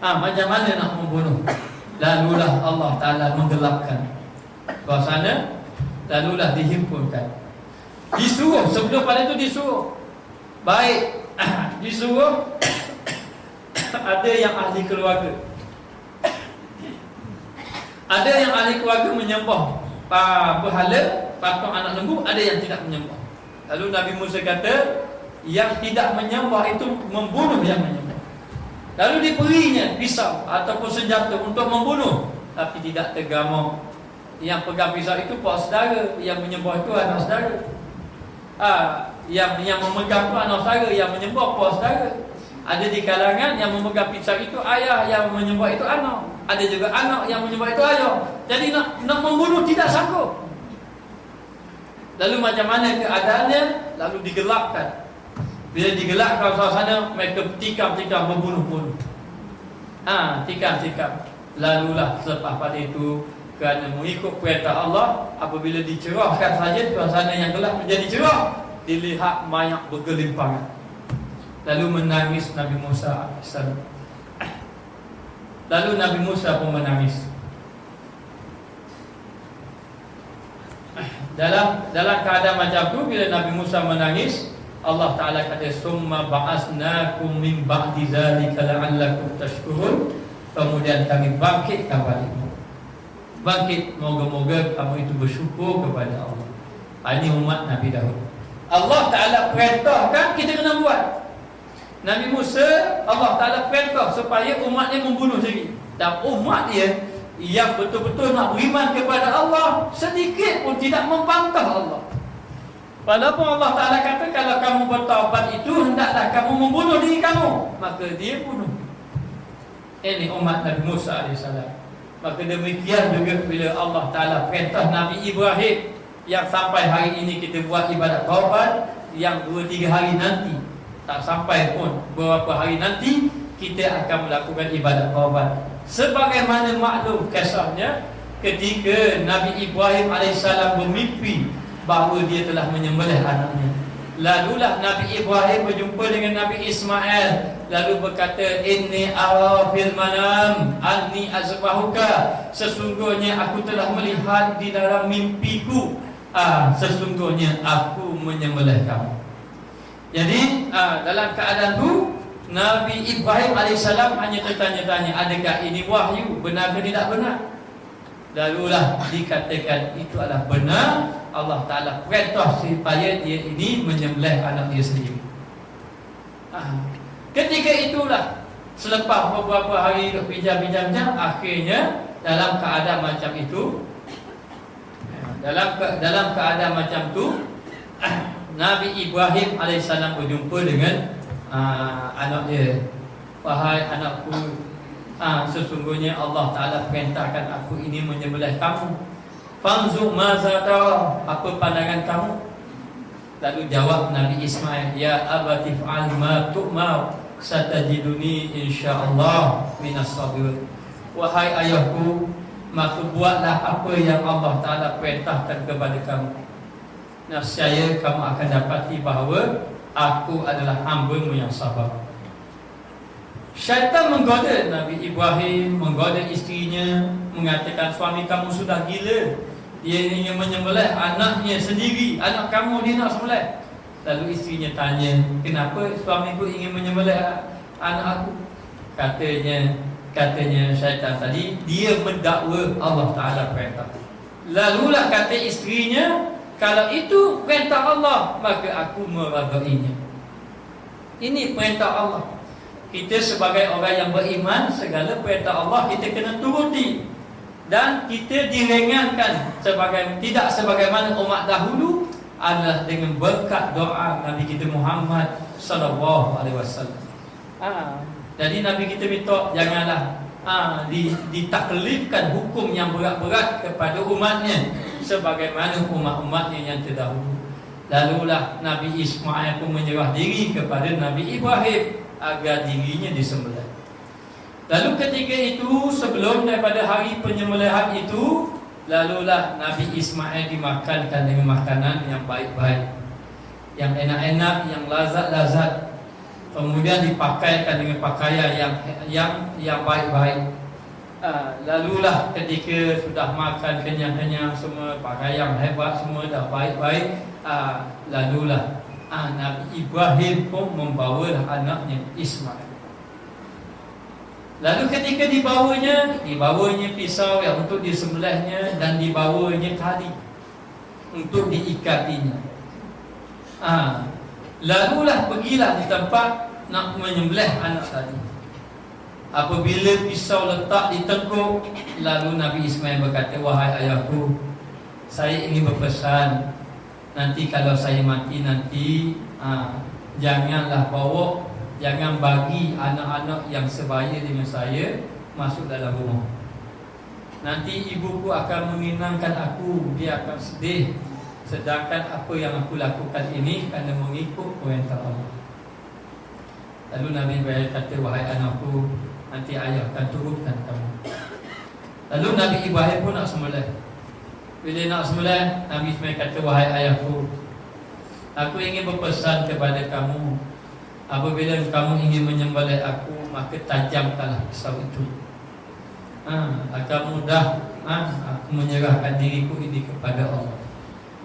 Macam mana nak membunuh? Lalulah Allah Ta'ala menggelapkan suasana, lalulah dihimpunkan. Disuruh, sebelum pada itu disuruh. Baik, disuruh ada yang ahli keluarga. Ada yang ahli keluarga menyembah berhala, patung anak lembu, ada yang tidak menyembah. Lalu Nabi Musa kata, yang tidak menyembah itu membunuh yang menyembah. Lalu diberinya pisau ataupun senjata untuk membunuh, tapi tidak tergamau. Yang pegang pisau itu pak saudara, yang menyembah itu anak saudara. Yang memegang itu anak saudara, yang menyembah pak saudara. Ada di kalangan yang memegang pisau itu ayah, yang menyembah itu anak. Ada juga anak yang menyembah itu ayah. Jadi nak membunuh tidak sanggup. Lalu macam mana keadaannya? Lalu digelapkan. Bila digelapkan suasana, mereka tikam-tikam membunuh-bunuh. Tikam-tikam. Lalulah selepas pada itu, kerana mengikut perintah Allah, apabila dicerahkan saja suasana yang gelap menjadi cerah, dilihat mayat bergelimpangan. Lalu menangis Nabi Musa AS. Lalu Nabi Musa pun menangis. Dalam keadaan macam tu, bila Nabi Musa menangis, Allah Ta'ala kata, summa ba'asnakum min ba'di zalika la'allakum tashkurun. Kemudian kami bangkitkan balikmu. Bangkit, moga-moga kamu itu bersyukur kepada Allah. Ini umat Nabi dahulu. Allah Ta'ala perintahkan, kita kena buat. Nabi Musa, Allah Ta'ala perintah supaya umatnya membunuh diri. Dan umat dia yang betul-betul nak beriman kepada Allah, sedikit pun tidak membantah Allah. Walaupun Allah Ta'ala kata, kalau kamu bertaubat itu, hendaklah kamu membunuh diri kamu, maka dia bunuh. Ini umat Nabi Musa AS. Maka demikian juga bila Allah Ta'ala perintah Nabi Ibrahim, yang sampai hari ini kita buat ibadat taubat, yang 2-3 hari nanti, tak sampai pun beberapa hari nanti, kita akan melakukan ibadat taubat. Sebagaimana maklum kisahnya ketika Nabi Ibrahim AS bermimpi bahawa dia telah menyembelih anaknya. Lalulah Nabi Ibrahim berjumpa dengan Nabi Ismail, lalu berkata, inni ara fil manam anni azbahuka, sesungguhnya aku telah melihat di dalam mimpiku, sesungguhnya aku menyembelih kamu. Jadi dalam keadaan itu Nabi Ibrahim AS hanya tertanya-tanya, adakah ini wahyu, benar ke tidak benar? Lalulah dikatakan itu adalah benar. Allah Ta'ala perintah supaya dia ini menyembelih anak dia sendiri. Ketika itulah, selepas beberapa hari bincang-bincang, akhirnya dalam keadaan macam itu, dalam keadaan macam tu, Nabi Ibrahim AS berjumpa dengan anak dia. Wahai anakku, sesungguhnya Allah Ta'ala perintahkan aku ini menyembelih kamu. Fanzur maza tara, apa pandangan kamu? Lalu jawab Nabi Ismail, ya abati fa'al ma tu'mar, satajiduni insyaallah minas sabirin. Wahai ayahku, maka buatlah apa yang Allah Ta'ala perintahkan kepada kamu. Nescaya kamu akan dapati bahawa aku adalah hamba-Mu yang sabar. Syaitan menggoda Nabi Ibrahim, menggoda isterinya, mengatakan suami kamu sudah gila, dia ingin menyembelih anaknya sendiri, anak kamu dia nak sembelih. Lalu isterinya tanya, kenapa suamiku ingin menyembelih anak aku? Katanya syaitan tadi, dia mendakwa Allah Ta'ala perintah. Lalulah kata isterinya, kalau itu perintah Allah, maka aku meradainya. Ini perintah Allah. Kita sebagai orang yang beriman, segala perintah Allah kita kena turuti. Dan kita diringankan tidak sebagaimana umat dahulu, adalah dengan berkat doa Nabi kita Muhammad sallallahu alaihi wasallam. Jadi Nabi kita minta janganlah ditaklifkan hukum yang berat-berat kepada umatnya sebagaimana umat-umatnya yang terdahulu. Lalulah Nabi Ismail pun menyerah diri kepada Nabi Ibrahim agar dirinya disembelih. Lalu ketika itu, sebelum daripada hari penyembelihan itu, lalulah Nabi Ismail dimakankan dengan makanan yang baik-baik, yang enak-enak, yang lazat-lazat. Kemudian dipakaikan dengan pakaian yang baik-baik. Lalulah ketika sudah makan kenyang-kenyang semua, pakaian hebat semua dah baik-baik, lalulah Nabi Ibrahim pun membawalah anaknya Ismail. Lalu ketika dibawanya pisau yang untuk disembelihnya, dan dibawanya tali untuk diikatinya. Lalulah pergilah di tempat nak menyembelih anak tadi. Apabila pisau letak di tengkuk, lalu Nabi Ismail berkata, wahai ayahku, saya ingin berpesan, nanti kalau saya mati nanti, janganlah jangan bagi anak-anak yang sebaya dengan saya masuk dalam rumah. Nanti ibuku akan mengenangkan aku, dia akan sedih. Sedangkan apa yang aku lakukan ini kerana mengikut perintah Allah. Lalu Nabi Ibrahim kata, wahai anakku, nanti ayah akan turunkan kamu. Lalu Nabi Ibrahim pun nak sembelih. Bila nak sembelih, Nabi Ismail kata, wahai ayahku, aku ingin berpesan kepada kamu, apabila kamu ingin menyembelih aku, maka tajamkanlah pisau itu. Akan mudah aku menyerahkan diriku ini kepada Allah.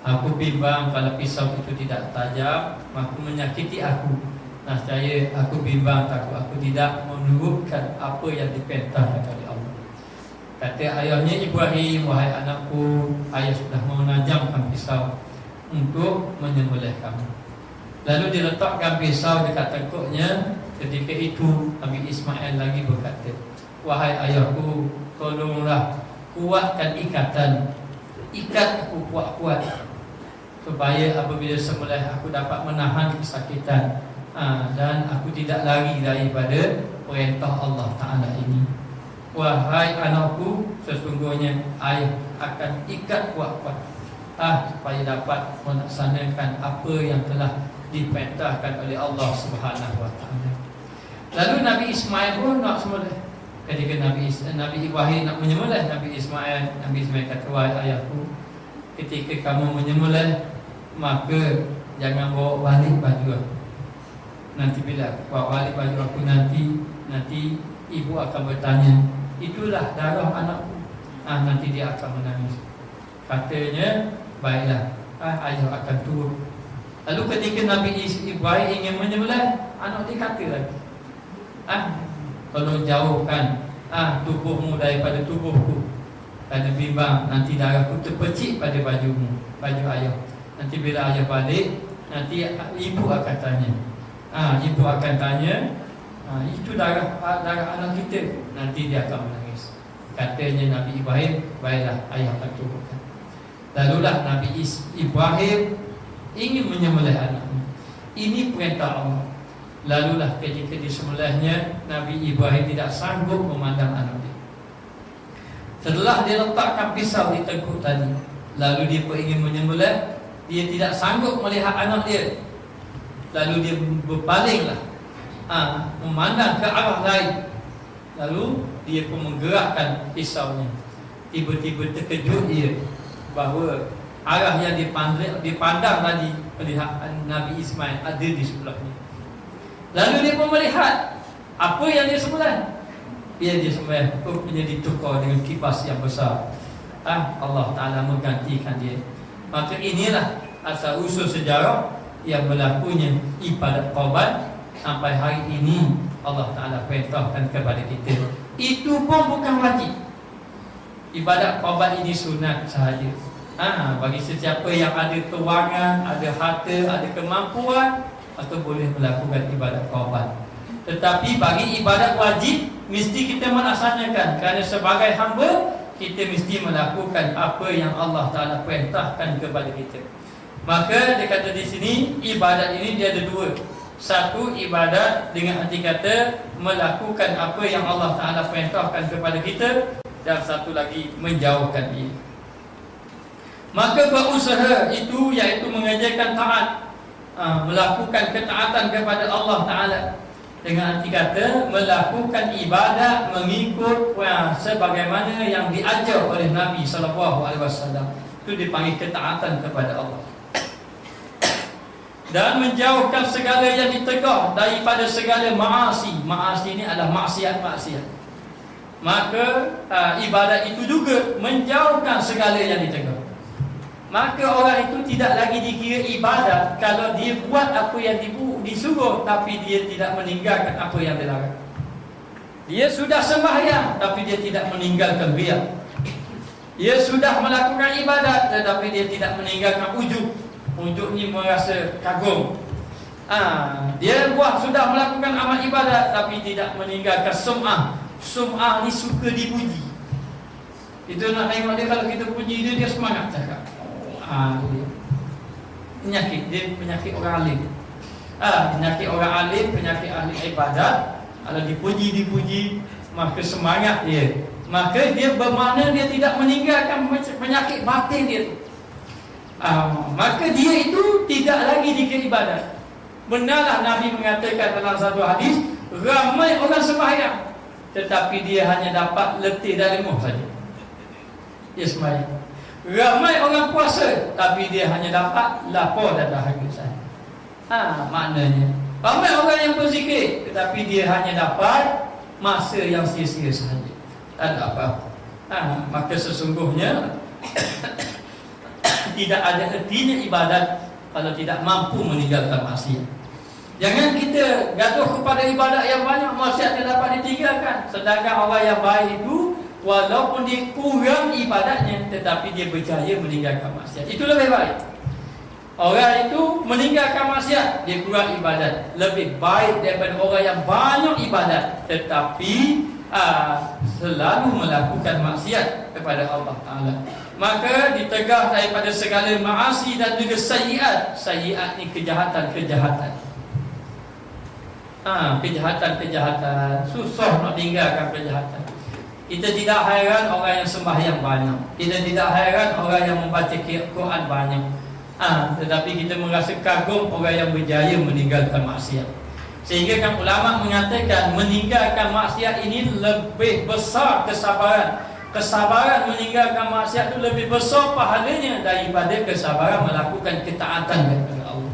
Aku bimbang kalau pisau itu tidak tajam, maka menyakiti aku. Nah, saya aku bimbang takut aku tidak menurutkan apa yang diperintahkan oleh Allah. Kata ayahnya Ibrahim, wahai anakku, ayah sudah menajamkan pisau untuk menyembelih kamu. Lalu diletakkan pisau dekat tengkuknya. Ketika itu Nabi Ismail lagi berkata, wahai ayahku, tolonglah kuatkan ikatan, ikat aku kuat-kuat, supaya apabila sembelih aku dapat menahan kesakitan, dan aku tidak lari daripada perintah Allah Ta'ala ini. Wahai anakku, sesungguhnya ayah akan ikat kuat-kuat supaya dapat melaksanakan apa yang telah diperintahkan oleh Allah Subhanahu wa Ta'ala. Lalu Nabi Ismail pun nak sembelih. Ketika Nabi Ibrahim nak menyembelih Nabi Ismail kata, wahai ayahku, ketika kamu menyembelih, maka jangan bawa balik baju aku. Nanti bila aku bawa balik baju aku, nanti ibu akan bertanya, itulah darah anakku. Nanti dia akan menangis. Katanya, baiklah, ayah akan turun. Lalu ketika Nabi Ibrahim ingin menyembelih, anak dia kata lagi, tolong jauhkan tubuhmu daripada tubuhku. kerana bimbang nanti darahku terpercik pada bajumu, baju ayah. Nanti bila ayah balik, nanti ibu akan tanya. Ibu akan tanya, itu darah anak kita. Nanti dia akan menangis. Katanya Nabi Ibrahim, baiklah, ayah akan turunkan. Lalulah Nabi Ibrahim ingin menyembelih anaknya. Ini perintah Allah. Lalulah ketika disembelihnya, Nabi Ibrahim tidak sanggup memandang anak dia. Setelah dia letakkan pisau di tengkuk tadi, lalu dia pun ingin menyembelih, dia tidak sanggup melihat anak dia. Lalu dia berpalinglah, memandang ke arah lain. Lalu dia pun menggerakkan pisaunya. Tiba-tiba terkejut dia bahawa arah yang dipandang tadi, melihat Nabi Ismail ada di sebelahnya. Lalu dia pun melihat apa yang dia sembelih. Dia sembelih rupanya ditukar dengan kipas yang besar. Allah Ta'ala menggantikan dia. Maka inilah asal usul sejarah yang berlakunya ibadat Qurban. Sampai hari ini Allah Ta'ala perintahkan kepada kita. Itu pun bukan wajib. Ibadat Qurban ini sunat sahaja. Bagi sesiapa yang ada kewangan, ada harta, ada kemampuan, atau boleh melakukan ibadat Qurban. Tetapi bagi ibadat wajib, mesti kita melaksanakan. Kerana sebagai hamba, kita mesti melakukan apa yang Allah Ta'ala perintahkan kepada kita. Maka dia kata di sini, ibadat ini dia ada dua. Satu, ibadat dengan arti kata melakukan apa yang Allah Ta'ala perintahkan kepada kita. Dan satu lagi, menjauhkan dia. Maka berusaha itu iaitu mengajarkan taat, melakukan ketaatan kepada Allah Ta'ala. Dengan arti kata melakukan ibadat mengikut sebagaimana yang diajar oleh Nabi SAW. Itu dipanggil ketaatan kepada Allah. Dan menjauhkan segala yang ditegah daripada segala ma'asi. Ma'asi ini adalah maksiat-maksiat. Maka ibadat itu juga menjauhkan segala yang ditegah. Maka orang itu tidak lagi dikira ibadat kalau dia buat apa yang disuruh, tapi dia tidak meninggalkan apa yang dilarang. Dia sudah sembahyang, tapi dia tidak meninggalkan riya. Dia sudah melakukan ibadat, tetapi dia tidak meninggalkan ujub. Ujub ni merasa kagum. Dia sudah melakukan amal ibadat, tapi tidak meninggalkan sum'ah. Sum'ah ni suka dipuji. Itu nak tengok dia, kalau kita puji dia, dia semangat cakap. Penyakit dia, penyakit orang alim. Penyakit orang alim, penyakit ahli ibadat. Kalau dipuji, maka semangat dia. Maka dia bermakna dia tidak meninggalkan penyakit batin dia tu. Maka dia itu tidak lagi dikira ibadat. Benarlah Nabi mengatakan dalam satu hadis, ramai orang sembahyang, tetapi dia hanya dapat letih dan lemah saja. Dia sembahyang. Ramai orang puasa, tapi dia hanya dapat lapar dan dahaga saja. Maknanya ramai orang yang berzikir, tetapi dia hanya dapat masa yang sia-sia sahaja. Tak ada apa-apa. Maka sesungguhnya tidak ada artinya ibadat kalau tidak mampu meninggalkan maksiat. Jangan kita gaduh kepada ibadat yang banyak, maksiat yang dapat ditinggalkan. Sedangkan orang yang baik itu, walaupun dia kurang ibadatnya, tetapi dia berjaya meninggalkan maksiat. Itu lebih baik. Orang itu meninggalkan maksiat, dia kurang ibadat, lebih baik daripada orang yang banyak ibadat tetapi selalu melakukan maksiat kepada Allah Ta'ala. Maka ditegah daripada segala ma'asi dan juga sayyiat. Sayyiat ni kejahatan-kejahatan. Kejahatan-kejahatan. Susah nak tinggalkan kejahatan. Kita tidak hairan orang yang sembahyang banyak. Kita tidak hairan orang yang membaca Quran banyak. Tetapi kita merasa kagum orang yang berjaya meninggalkan maksiat. Sehingga kan ulama mengatakan meninggalkan maksiat ini lebih besar kesabaran. Kesabaran meninggalkan maksiat itu lebih besar pahalanya daripada kesabaran melakukan ketaatan kepada Allah.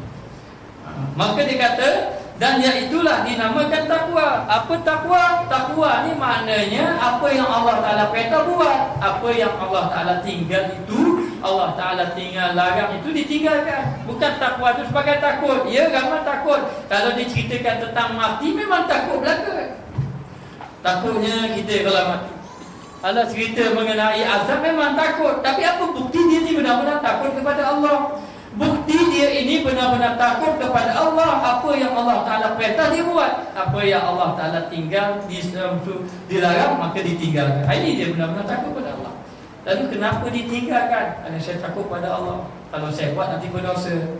Maka dia kata, dan iaitulah dinamakan takwa. Apa takwa? Takwa ni maknanya apa yang Allah Ta'ala perintah buat, apa yang Allah Ta'ala tinggal itu, Allah Ta'ala tinggal larang itu ditinggalkan. Bukan takwa itu sebagai takut. Ya, ramai takut. Kalau diceritakan tentang mati, memang takut belaka. Takutnya kita kalau mati. Allah cerita mengenai azab memang takut. Tapi apa bukti dia ni benar-benar takut kepada Allah? Bukti dia ini benar-benar takut kepada Allah. Apa yang Allah Ta'ala perintah dia buat, apa yang Allah Ta'ala tinggal dilarang maka ditinggalkan. Ini dia benar-benar takut kepada Allah. Lalu kenapa ditinggalkan? Kerana saya takut pada Allah. Kalau saya buat nanti berdosa.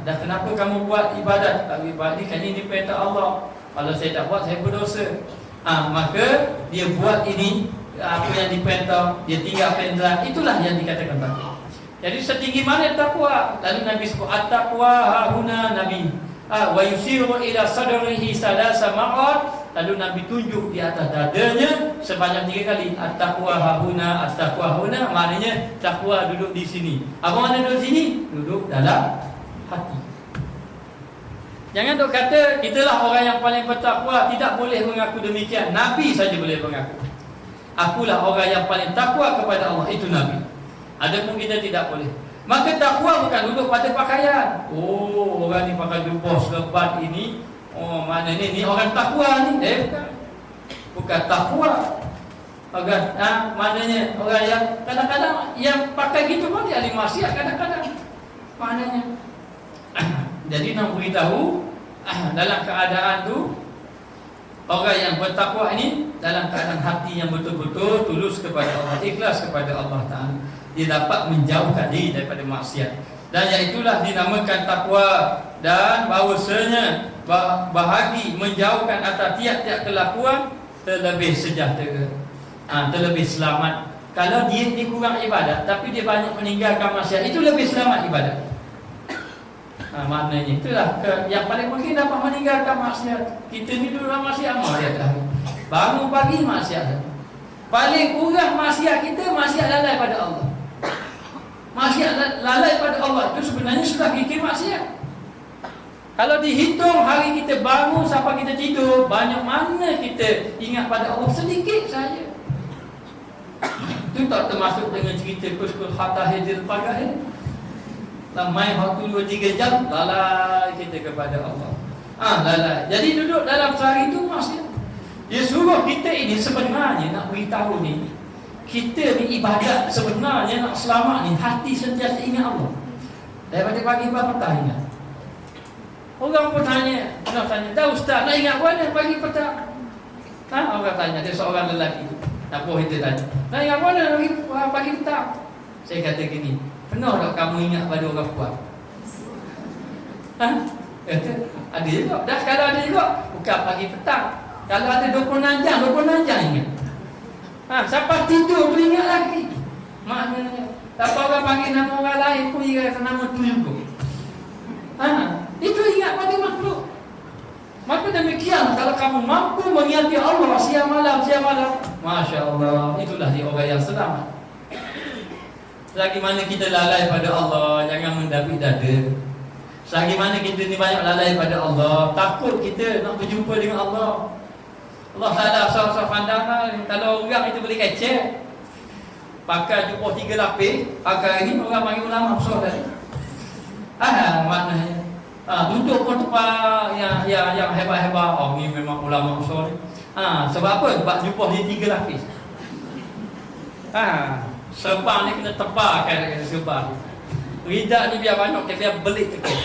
Dan kenapa kamu buat ibadat? Kalau ibadat ni kan ini perintah Allah. Kalau saya tak buat, saya berdosa. Maka dia buat ini, apa yang diperintah, dia tinggalkan yang. Itulah yang dikatakan takwa. Jadi setinggi mana takwa? Lalu Nabi sebut at-taqwa hahuna Nabi wa yusiru ila sadrihi salasa ma'at. Lalu Nabi tunjuk di atas dadanya sebanyak 3 kali. At-taqwa hahuna, at-taqwa huna. Maknanya takwa duduk di sini. Apa makna duduk sini? Duduk dalam hati. Jangan duk kata kitalah orang yang paling bertakwa. Tidak boleh mengaku demikian. Nabi saja boleh mengaku, akulah orang yang paling takwa kepada Allah. Itu Nabi. Adapun kita tidak boleh. Maka takwa bukan duduk pada pakaian. Oh, orang ni pakai jubah selebat ini, oh mana ni orang takwa ni. Bukan takwa. Orang maknanya orang yang kadang-kadang yang pakai gitu pun dia ahli maksiat kadang-kadang. Maknanya jadi nak beritahu dalam keadaan tu, orang yang bertakwa ini dalam keadaan hati yang betul-betul tulus kepada Allah, ikhlas kepada Allah Ta'ala, dia dapat menjauhkan diri daripada maksiat. Dan iaitulah dinamakan takwa. Dan bahawasanya bahagi menjauhkan atas tiap-tiap kelakuan, terlebih sejahtera, terlebih selamat. Kalau dia kurang ibadat tapi dia banyak meninggalkan maksiat, itu lebih selamat ibadat. Maknanya itulah yang paling mungkin dapat meninggalkan maksiat. Kita ni dulu maksiat dah. Bangun pagi maksiat. Paling kurang maksiat kita maksiat lalai pada Allah. Maksiat lalai pada Allah itu sebenarnya sudah fikir maksiat. Kalau dihitung hari kita bangun sampai kita tidur, banyak mana kita ingat pada Allah? Sedikit saja. Itu tak termasuk dengan cerita kuskul hatta hijil pagi. Main waktu 2-3 jam lalai kita kepada Allah. Lalai. Jadi duduk dalam sehari itu maksiat. Dia suruh kita ini sebenarnya nak beritahu ni, kita ni ibadat sebenarnya nak selamat ni, hati sentiasa ingat Allah. Daripada pagi sampai petang ingat. Orang pun tanya, dah ustaz nak ingat mana pagi petang? Orang tanya, dia seorang lelaki tu. Apa kita tanya? Nak ingat mana pagi petang? Saya kata gini, pernah tak kamu ingat pada orang kuat? Kata, ada juga. Dah kalau ada juga, bukan pagi petang. Kalau ada 26 jam ingat. Sampai tidur tu ingat lagi. Maknanya, tak orang panggil nama orang lain pun ingat nama tu juga. Itu ingat pada makhluk. Maka demikian, kalau kamu mampu mengingati Allah siang malam, Masya Allah, itulah dia orang yang selamat. Selagi mana kita lalai pada Allah, jangan mendapik dada. Selagi mana kita ni banyak lalai pada Allah, takut kita nak berjumpa dengan Allah. Allah tak ada asal-asal pandangan. Kalau orang itu boleh kecek, pakai jubah 3 lapis, pakai ini orang panggil ulama besar tadi. Maknanya duduk pun tempat yang hebat-hebat. Oh, ni memang ulama besar ni. Sebab apa? Sebab jubah dia 3 lapis. Sebab ni kena tebarkan sebab. Ridak ni biar banyak, biar belit tekuk.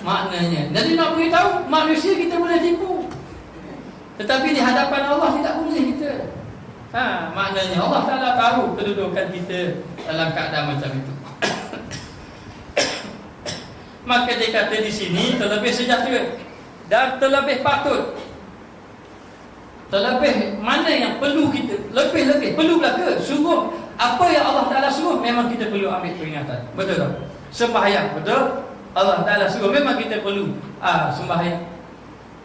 Maknanya, jadi nak beritahu manusia kita boleh tipu, tetapi di hadapan Allah tidak boleh kita. Maknanya Allah Ta'ala tahu kedudukan kita dalam keadaan macam itu. Maka dia kata di sini terlebih sejahtera dan terlebih patut. Terlebih mana yang perlu kita, lebih perlulah ke? Sungguh apa yang Allah Ta'ala suruh memang kita perlu ambil peringatan. Betul tak? Sembahyang, betul? Allah Ta'ala suruh memang kita perlu sembahyang.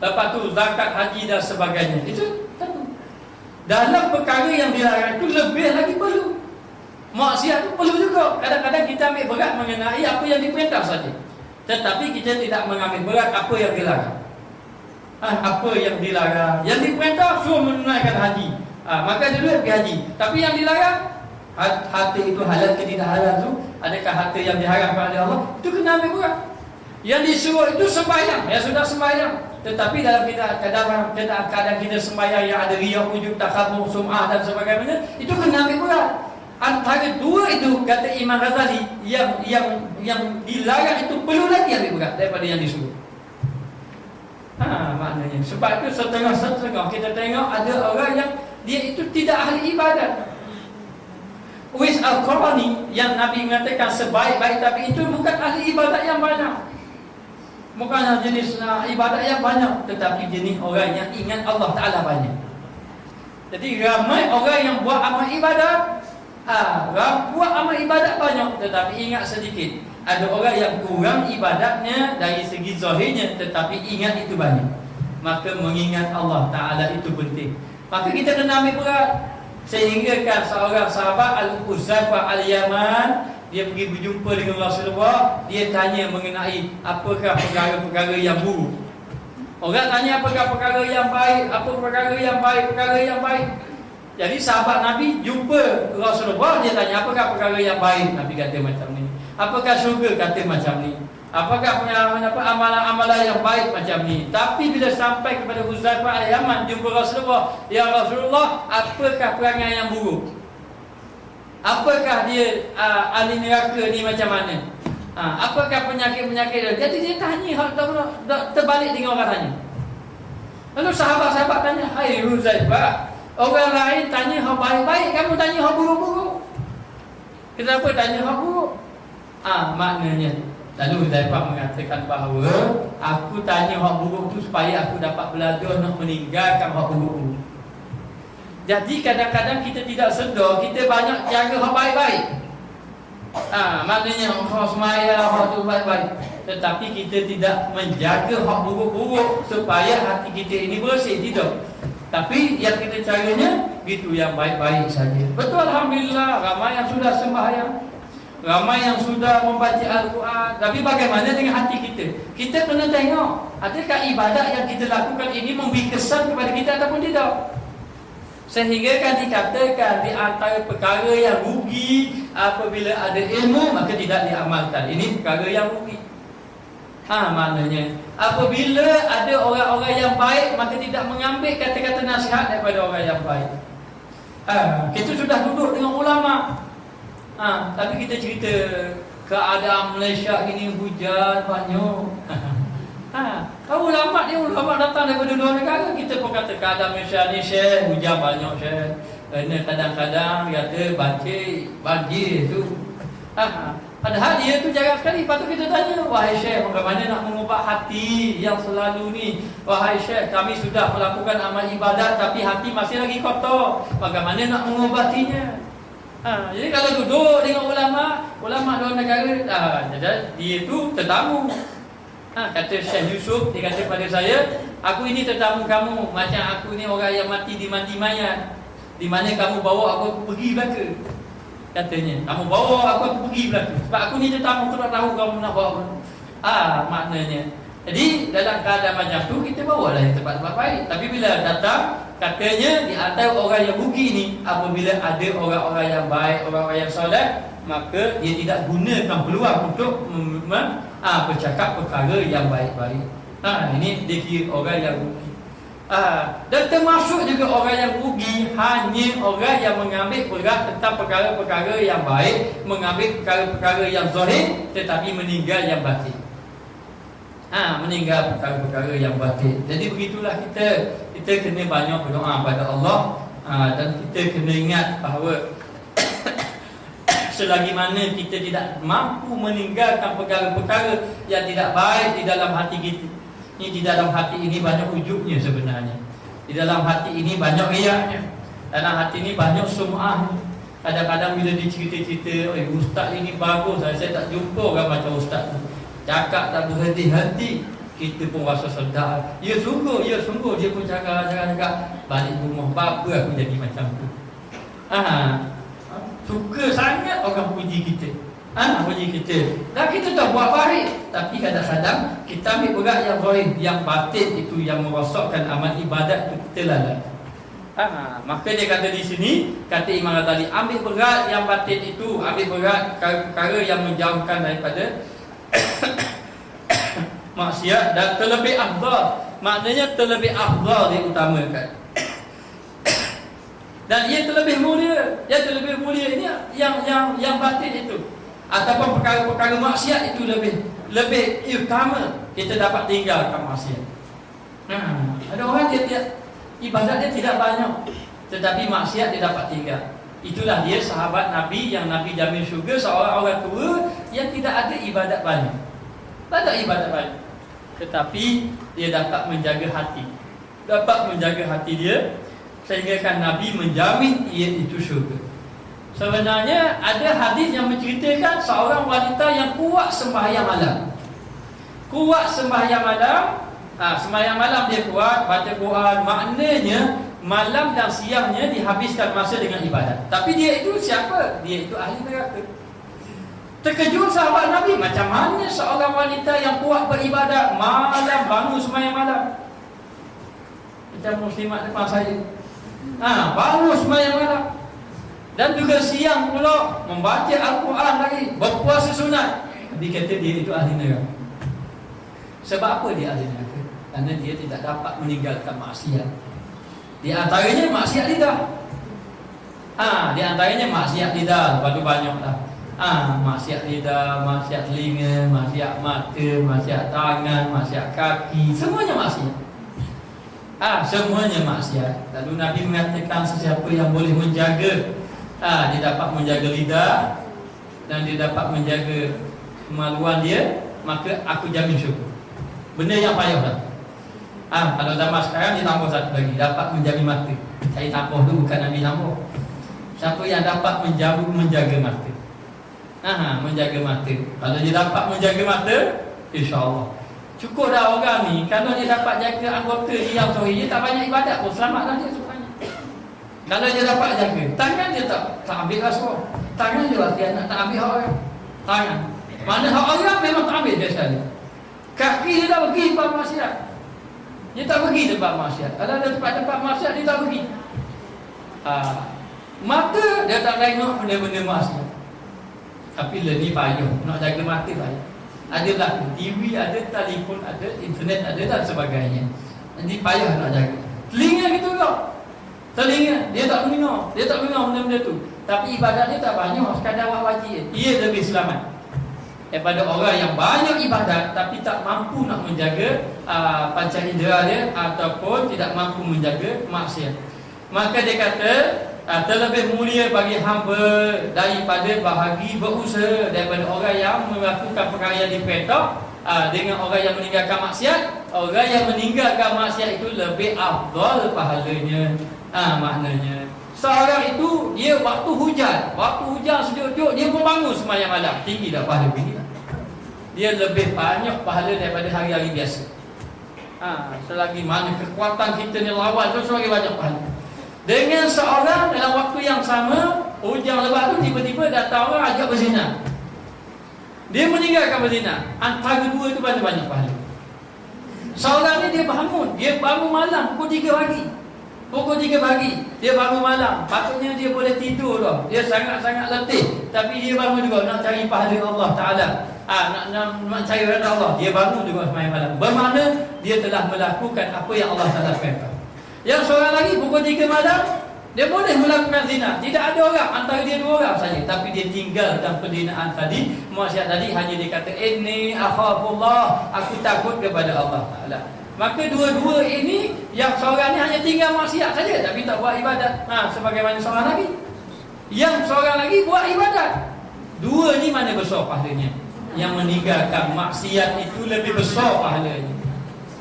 Lepas tu zakat, haji dan sebagainya. Itu tentu. Dalam perkara yang dilarang itu lebih lagi perlu. Maksiat itu perlu juga. Kadang-kadang kita ambil berat mengenai apa yang diperintah saja, tetapi kita tidak mengambil berat apa yang dilarang. Apa yang dilarang, yang diperintah suruh menunaikan haji, maka dia pergi haji. Tapi yang dilarang, harta itu halal ke tidak halal tu, adakah harta yang diharamkan oleh Allah, itu kena ambil berat. Yang disuruh itu sembahyang, ya sudah sembahyang. Tetapi dalam keadaan kita sembahyang yang ada riya, ujub, takabur, sum'ah dan sebagainya, itu kena ambil berat. Antara dua itu, kata Imam Ghazali, yang dilarang itu perlu lagi ambil berat daripada yang disuruh. Maknanya sebab itu setengah-setengah kita tengok ada orang yang dia itu tidak ahli ibadat. Uwais Al-Qarani yang Nabi mengatakan sebaik-baik tapi itu bukan ahli ibadat yang banyak. Bukan jenis ibadat yang banyak, tetapi jenis orang yang ingat Allah Ta'ala banyak. Jadi ramai orang yang buat amal ibadat, buat amal ibadat banyak tetapi ingat sedikit. Ada orang yang kurang ibadatnya dari segi zahirnya tetapi ingat itu banyak. Maka mengingat Allah Ta'ala itu penting. Maka kita kena ambil berat. Sehingga kan seorang sahabat Al-Uzaifah Al-Yaman, dia pergi berjumpa dengan Rasulullah. Dia tanya mengenai apakah perkara-perkara yang buruk. Orang tanya apakah perkara yang baik, apa perkara yang baik, perkara yang baik. Jadi sahabat Nabi jumpa Rasulullah, dia tanya apakah perkara yang baik. Nabi kata macam ni. Apakah syurga? Kata macam ni. Apakah amalan-amalan yang baik macam ni. Tapi bila sampai kepada Huzaifah Al-Yaman, jumpa Rasulullah, ya Rasulullah, apakah perangai yang buruk? Apakah dia ahli neraka ni macam mana? Apakah penyakit-penyakit dia? Jadi dia tanya, terbalik dengan orang tanya. Lalu sahabat-sahabat tanya, hai Huzaifah, orang lain tanya hal baik-baik, kamu tanya hal buruk-buruk. Kenapa tanya hal buruk? Maknanya lalu Huzaifah mengatakan bahawa aku tanya hak buruk tu supaya aku dapat belajar nak meninggalkan hak buruk. Jadi kadang-kadang kita tidak sedar, kita banyak jaga hak baik-baik. Maknanya hak semaya, hak tu baik-baik. Tetapi kita tidak menjaga hak buruk-buruk supaya hati kita ini bersih, tidak. Tapi yang kita caranya gitu yang baik-baik saja. Betul, alhamdulillah ramai yang sudah sembahyang, ramai yang sudah membaca Al-Quran. Tapi bagaimana dengan hati kita? Kita kena tengok, adakah ibadat yang kita lakukan ini memberi kesan kepada kita ataupun tidak. Sehingga kan dikatakan di antara perkara yang rugi apabila ada ilmu maka tidak diamalkan. Ini perkara yang rugi. Maknanya apabila ada orang-orang yang baik maka tidak mengambil kata-kata nasihat daripada orang yang baik. Kita sudah duduk dengan ulama. Tapi kita cerita keadaan Malaysia ini hujan banyak. Ulama datang daripada dua negara. Kita pun kata keadaan Malaysia ni Syekh, hujan banyak Syekh. Kadang-kadang dia kata banjir tu. Padahal dia tu jarang sekali. Lepas tu kita tanya, wahai Syekh, bagaimana nak mengubah hati yang selalu ni? Wahai Syekh, kami sudah melakukan amal ibadat tapi hati masih lagi kotor. Bagaimana nak mengubatinya? Jadi kalau duduk dengan ulama dua negara, jadi dia tu tetamu. Kata Syekh Yusuf, dia kata pada saya, aku ini tetamu kamu, macam aku ni orang yang mati di mandi mayat. Di mana kamu bawa aku pergi belaka. Katanya, kamu bawa aku pergi belaka. Sebab aku ni tetamu, aku tak tahu kamu nak bawa aku. Maknanya. Jadi dalam keadaan macam tu kita bawalah yang tempat-tempat baik. Tapi bila datang, katanya di antara orang yang rugi ni, apabila ada orang-orang yang baik, orang-orang yang soleh, maka dia tidak gunakan peluang untuk bercakap perkara yang baik-baik. Ini dia kira orang yang rugi. Dan termasuk juga orang yang rugi hanya orang yang mengambil berat tentang perkara-perkara yang baik, mengambil perkara-perkara yang zahir tetapi meninggal yang batin. Meninggal perkara-perkara yang batin. Jadi begitulah kita kena banyak berdoa pada Allah, dan kita kena ingat bahawa selagi mana kita tidak mampu meninggalkan perkara-perkara yang tidak baik di dalam hati kita. Ini di dalam hati ini banyak ujubnya sebenarnya. Di dalam hati ini banyak riaknya. Dalam hati ini banyak sum'ah. Kadang-kadang bila dicerita-cerita, ustaz ini bagus, saya tak jumpa orang macam ustaz tu. Cakap tak berhenti-henti, kita pun rasa sedar. Ya sungguh dia pun cakap balik rumah bapa aku jadi macam tu. Suka sangat orang puji kita. Puji kita. Dan kita dah buat baik, tapi kadang-kadang kita ambil berat yang zahir, yang batin itu yang merosakkan amal ibadat itu kita lalai. Maka dia kata di sini, kata Imam Ghazali, ambil berat yang batin itu, ambil berat perkara yang menjauhkan daripada maksiat, dan terlebih afdal maknanya terlebih afdal, diutamakan. Dan ia terlebih mulia. Ia terlebih mulia ini yang batin itu. Ataupun perkara-perkara maksiat itu lebih utama kita dapat tinggalkan maksiat. Ada orang dia ibadat dia tidak banyak, tetapi maksiat dia dapat tinggal. Itulah dia sahabat Nabi yang Nabi jamin syurga, seorang orang tua yang tidak ada ibadat banyak. Tak ada ibadat banyak, tetapi dia dapat menjaga hati. Dapat menjaga hati dia, sehingga kan Nabi menjamin ia itu syurga. Sebenarnya ada hadis yang menceritakan seorang wanita yang kuat sembahyang malam. Kuat sembahyang malam. Sembahyang malam dia kuat, baca Quran. Maknanya malam dan siangnya dihabiskan masa dengan ibadat. Tapi dia itu siapa? Dia itu ahli neraka. Terkejut sahabat Nabi, macam mana seorang wanita yang kuat beribadat malam, bangun sembahyang malam. Macam muslimat depan saya, bangun sembahyang malam. Dan juga siang pula membaca Al-Quran lagi, berpuasa sunat. Dia kata dia itu ahli neraka. Sebab apa dia ahli neraka? Kerana dia tidak dapat meninggalkan maksiat. Di antaranya maksiat lidah. Di antaranya maksiat lidah, lepas tu banyak lah. Maksiat lidah, maksiat telinga, maksiat mata, maksiat tangan, maksiat kaki, semuanya maksiat. Semuanya maksiat. Lalu Nabi mengatakan sesiapa yang boleh menjaga, dia dapat menjaga lidah dan dia dapat menjaga kemaluan dia, maka aku jamin syurga. Benda yang payah lah. Kalau zaman sekarang dia tambah satu lagi, dapat menjaga mata. Saya tambah tu, bukan Nabi tambah. Siapa yang dapat menjaga mata? Menjaga mata. Kalau dia dapat menjaga mata, insya-Allah cukup dah orang ni. Kalau dia dapat jaga anggota dia yang sahih, dia tak banyak ibadat pun, selamatlah dia sebenarnya. Kalau dia dapat jaga tangan, dia tak ambil rasuah. Tangan dia dia nak tak ambil hak orang. Tangan, mana hak orang memang tak ambil dia sekali. Kaki dia tak pergi tempat maksiat. Dia tak pergi tempat maksiat. Kalau ada tempat-tempat maksiat, dia tak pergi. Mata dia tak tengok benda-benda maksiat. Tapi lebih payah nak jaga mata payah. Ada belakang TV, ada telefon, ada internet, ada dan sebagainya. Nanti payah nak jaga. Telinga gitu kok. Telinga dia tak mendengar, benda-benda tu. Tapi ibadat dia tak banyak, sekadar wajib. Ia lebih selamat daripada orang yang banyak ibadat tapi tak mampu nak menjaga panca indera dia ataupun tidak mampu menjaga maksiat. Maka dia kata terlebih mulia bagi hamba daripada bahagi berusaha daripada orang yang melakukan perkara yang diperintah dengan orang yang meninggalkan maksiat. Orang yang meninggalkan maksiat itu lebih afdal pahalanya. Maknanya seorang itu dia waktu hujan sejuk-sejuk dia pun bangun sembahyang malam, tinggi dah pahala ini. Dia lebih banyak pahala daripada hari-hari biasa. Selagi mana kekuatan kita ni lawan tu, selagi banyak pahala. Dengan seorang dalam waktu yang sama, hujan lebat tu tiba-tiba datang orang ajak berzina, dia meninggalkan berzina. Antara dua itu banyak pahala. Seorang ni dia bangun malam pukul 3 pagi, dia bangun malam. Patutnya dia boleh tidur dah, dia sangat-sangat letih, tapi dia bangun juga nak cari pahala Allah Ta'ala, nak cari redha Allah. Dia bangun juga sembahyang malam, bermakna dia telah melakukan apa yang Allah Ta'ala perintah. Yang seorang lagi pukul 3 malam, dia boleh melakukan zina, tidak ada orang, antara dia 2 orang saja, tapi dia tinggalkan perzinaan tadi, maksiat tadi. Hanya dia kata inni akhafullah, aku takut kepada Allah Ta'ala. Maka dua-dua ini, yang seorang ni hanya tinggal maksiat saja tapi tak buat ibadat, sebagaimana seorang lagi. Yang seorang lagi buat ibadat. Dua ni mana besar pahalanya? Yang meninggalkan maksiat itu lebih besar pahalanya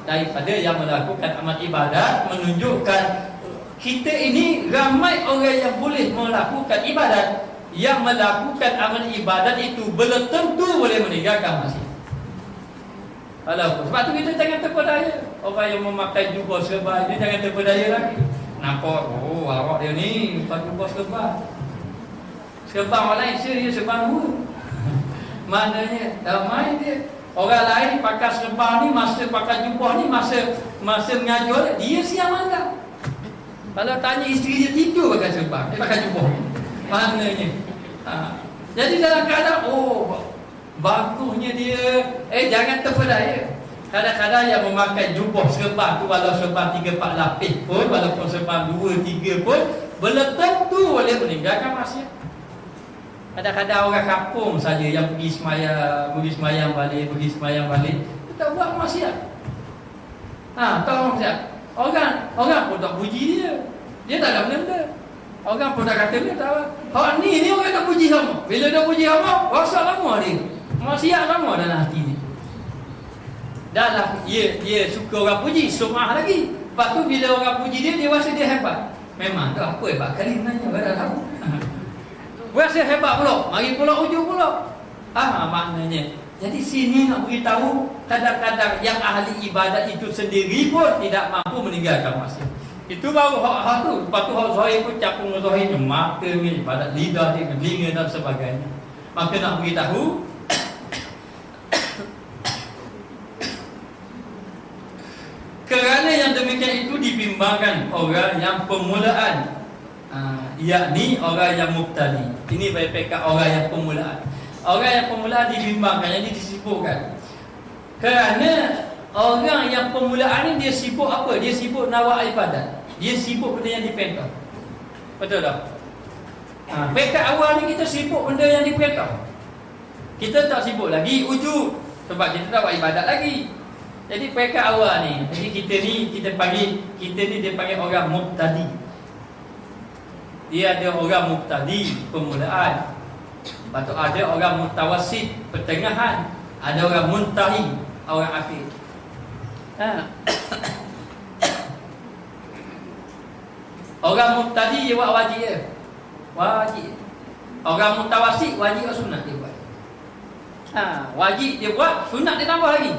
daripada yang melakukan amal ibadat. Menunjukkan kita ini ramai orang yang boleh melakukan ibadat. Yang melakukan amal ibadat itu belum tentu boleh meninggalkan maksiat. Sebab tu kita jangan terpedaya. Orang yang memakai jubah serba ini jangan terpedaya lagi. Nampak, awak dia ni pakai jubah serba. Serba orang lain dia serba dua. Maknanya damai dia. Orang lain pakai serba ni, masa pakai jubah ni, masa mengajar dia siang malam. Kalau tanya isteri dia, tidur pakai serba, dia pakai jubah. Maknanya jadi dalam keadaan bagusnya dia, jangan terpedaya. Kadang-kadang yang memakai jubah serban tu, walau serban 3-4 lapis pun, walaupun serban 2-3 pun, belum tentu boleh meninggalkan maksiat. Kadang-kadang orang kampung saja yang pergi semayang balik, kita buat maksiat. Tahu maksiat. Orang pun tak puji dia. Dia tak ada benda. Orang pun tak kata dia tak apa. Ni orang tak puji sama. Bila dah puji sama, rasa lama dia. Maksiat lama dalam hati dia. Dah lah, dia suka orang puji, sumah lagi. Lepas tu bila orang puji dia, dia rasa dia hebat. Memang tu apa hebat kali nanya, baru tahu. Rasa hebat pula, mari pula ujung pula. Maknanya. Jadi sini nak beritahu, kadang-kadang yang ahli ibadat itu sendiri pun tidak mampu meninggalkan maksiat. Itu baru hak tu. Lepas tu hak zahir pun capung zahirnya, mata ni, ibadat lidah dia, telinga dan sebagainya. Maka nak beritahu, kerana yang demikian itu dibimbangkan orang yang permulaan, yakni orang yang mubtadi. Ini baik-baik orang yang permulaan. Orang yang permulaan dibimbangkan, jadi disibukkan. Kerana orang yang permulaan ni dia sibuk apa? Dia sibuk nawak ibadat. Dia sibuk benda yang dipentah. Betul tak? Pekat awal ni kita sibuk benda yang dipentah. Kita tak sibuk lagi wujud, sebab kita tak buat ibadat lagi. Jadi pekat awal ni, jadi kita ni dia panggil orang mubtadi. Dia ada orang mubtadi, permulaan. Lepas tu ada orang mutawassit, pertengahan. Ada orang muntahi, orang akhir. Orang mubtadi dia buat wajib je. Wajib. Orang mutawassit wajib atau sunat dia buat. Wajib dia buat, sunat dia tambah lagi.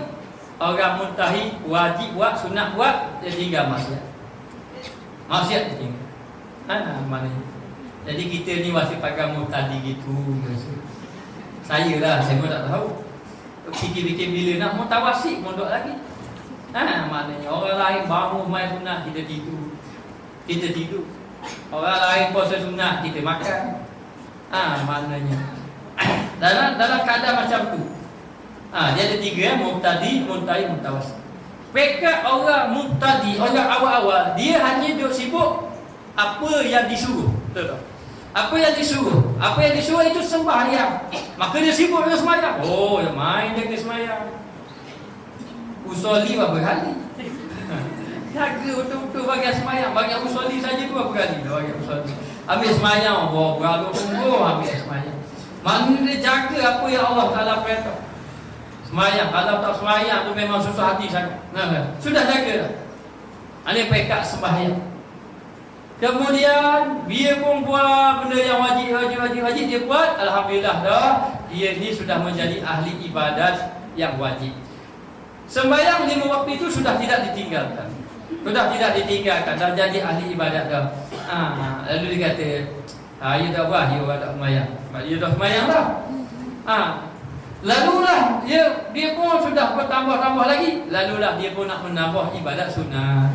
Orang muntahi wajib buat, sunat buat, dia tinggal maksiat. Maksiat dia tinggal. Maknanya. Jadi kita ni masih pakai mubtadi gitu. Saya pun tak tahu. Fikir-fikir bila nak mutawassit mondok lagi. Maknanya orang lain bangun main sunat, kita tidur. Orang lain puasa sunat, kita makan. Maknanya dalam keadaan macam tu. Dia ada 3, mubtadi, muntahi, mutawassit. Pekat orang mubtadi, orang awal-awal, dia hanya duk sibuk apa yang disuruh. Betul tak? Apa yang disuruh itu sembahyang. Maka dia sibuk dengan sembahyang. Dia main dia ke sembahyang. Usolli berapa kali? Jaga betul-betul bagi sembahyang. Bagi usolli saja tu berapa kali dah bagi usolli. Ambil sembahyang, berapa umur ambil sembahyang. Maknanya dia jaga apa yang Allah Taala perintah. Sembahyang, kalau tak sembahyang tu memang susah hati sangat. Sudah jaga dah. Ini pekat sembahyang. Kemudian dia pun buat benda yang wajib dia buat. Alhamdulillah dah, dia ni sudah menjadi ahli ibadat yang wajib. Sembahyang 5 waktu itu sudah tidak ditinggalkan. Dah jadi ahli ibadat dah. Lalu dia kata, you dah buat, you tak sembahyang. You dah sembahyang dah. Lalulah dia pun sudah bertambah lagi. Lalulah dia pun nak menambah ibadat sunnah.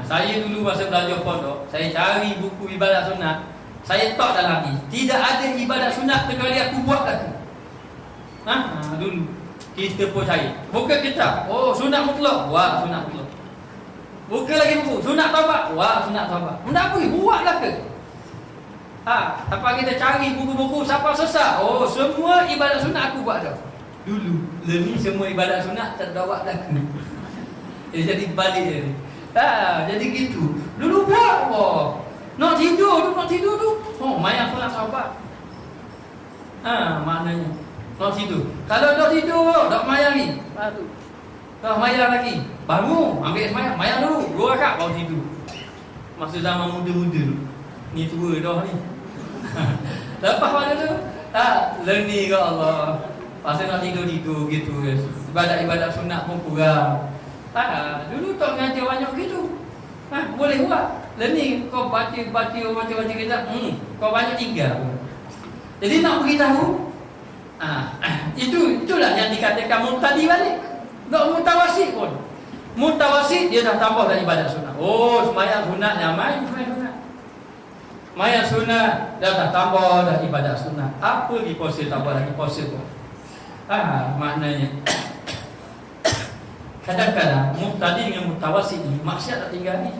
Saya dulu masa belajar pondok, saya cari buku ibadat sunat. Saya tak dalam hati, tidak ada ibadat sunat kecuali aku buat lagi. Dulu kita pun cari. Buka kitab, sunat mutlak, buat sunat mutlak. Buka lagi buku, sunat taubat, buat sunat taubat. Benda apa? Buatlah ke? Apa kita cari buku-buku siapa sesat? Semua ibadat sunat aku buat dah. Dulu, ni semua ibadat sunat tak buat lagi. Jadi balik dia. Jadi gitu. Dulu buat nak tidur tu. Mayang pun nak sahabat. Maknanya nak tidur. Kalau dah tidur, dah mayang ni. Dah mayang lagi. Bangun, ambil mayang. Mayang dulu, 2 rakaat baru tidur. Masa zaman muda-muda tu. Ni tua dah ni. Lepas pada tu, learning ke Allah. Pasal nak tidur gitu. Ibadat sunat pun kurang. Dulu tak ngajar banyak gitu. Boleh buat. Learning kau baca kita, kau banyak tinggal. Jadi nak beritahu, itulah yang dikatakan mubtadi balik. Tak mutawassit pun. Mutawassit dia dah tambah dari ibadat sunat. Sembahyang sunat nyamai, sembahyang sunat dah tambah dari ibadat sunat. Apa lagi puasa tambah lagi puasa pun. Maknanya kadang-kadang muhtadi dengan mutawassit ni maksiat tak tinggal ni.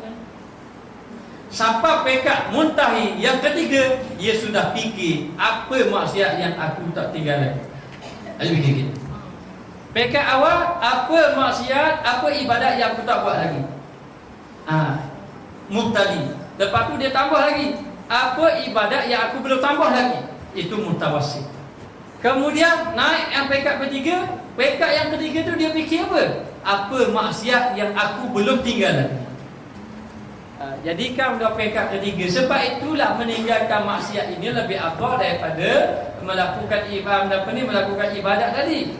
Siapa pekat muntahi yang ketiga, dia sudah fikir apa maksiat yang aku tak tinggal lagi. Ada fikir gitu. Pekat awal, apa maksiat, apa ibadat yang aku tak buat lagi. Muhtadi. Lepas tu dia tambah lagi, apa ibadat yang aku belum tambah lagi. Itu mutawassit. Kemudian naik yang pekat ketiga. Pekat yang ketiga tu dia fikir apa? Apa maksiat yang aku belum tinggal lagi. Jadikan dah pekat ketiga. Sebab itulah meninggalkan maksiat ini lebih afdal daripada melakukan melakukan ibadat tadi.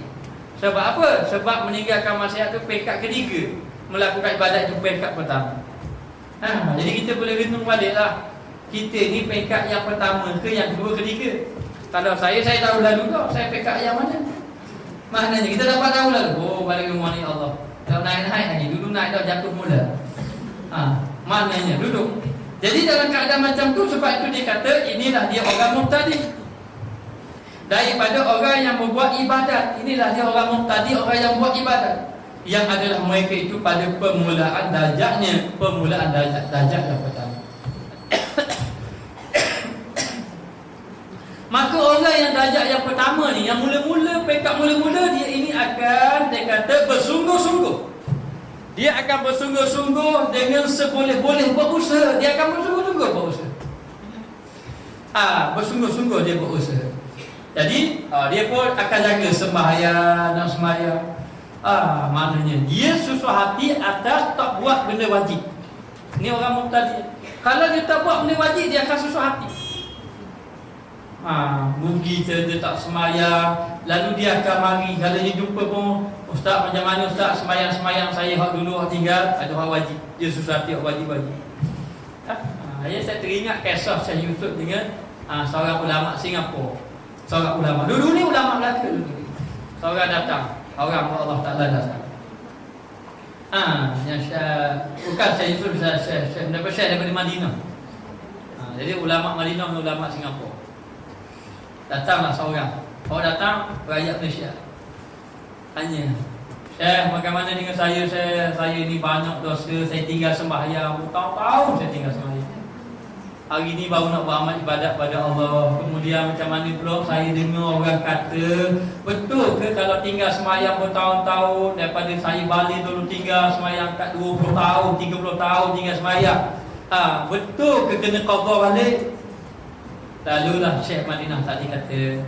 Sebab apa? Sebab meninggalkan maksiat tu pekat ketiga, melakukan ibadat itu pekat pertama. Jadi kita boleh renung baliklah, kita ni pekat yang pertama ke yang kedua, ketiga. Kalau saya tahu lalu tau saya pekat yang mana. Maknanya kita dapat tahu lalu, balik rumah ni Allah. Kalau naik-naik lagi, dulu naik dah jatuh mula. Maknanya duduk. Jadi dalam keadaan macam tu, sebab itu dia kata inilah dia orang muhtadi. Daripada orang yang membuat ibadat, inilah dia orang muhtadi, orang yang buat ibadat. Yang adalah mereka itu pada permulaan darjatnya, permulaan darjat yang pertama. Maka orang yang darjat yang pertama ni, yang mula-mula, pekat mula-mula, dia ini akan, dia kata, bersungguh-sungguh. Dia akan bersungguh-sungguh dengan seboleh-boleh berusaha. Dia akan bersungguh-sungguh berusaha. Bersungguh-sungguh dia berusaha. Jadi dia pun akan jaga sembahyang dan sembahyang. Maknanya dia susah hati atas tak buat benda wajib. Ni orang muhtadi. Kalau dia tak buat benda wajib, dia akan susah hati. Rugi dia tak sembahyang. Lalu dia akan mari, kalau dia jumpa pun, ustaz macam mana ustaz, sembahyang saya hak dulu hak tinggal, ada hak wajib. Dia susah hati hak wajib-wajib. Saya teringat kisah Syekh Yusuf dengan seorang ulama Singapura. Seorang ulama. Dulu ni ulama Melaka dulu. Seorang datang, orang Allah Taala datang. Bukan Syekh Yusuf, Syekh daripada Madinah. Jadi ulama Madinah dan ulama Singapura. Datanglah seorang. Orang datang rakyat Malaysia. Tanya, Syekh, bagaimana dengan saya? Saya ni banyak dosa. Saya tinggal sembahyang bertahun-tahun, saya tinggal sembahyang. Hari ni baru nak beramal ibadat pada Allah. Kemudian macam mana pula saya dengar orang kata, betul ke kalau tinggal sembahyang bertahun-tahun, daripada saya balik dulu tinggal sembahyang kat 20 tahun, 30 tahun tinggal sembahyang. Betul ke kena qada balik? Lalulah Syekh Madinah tadi kata,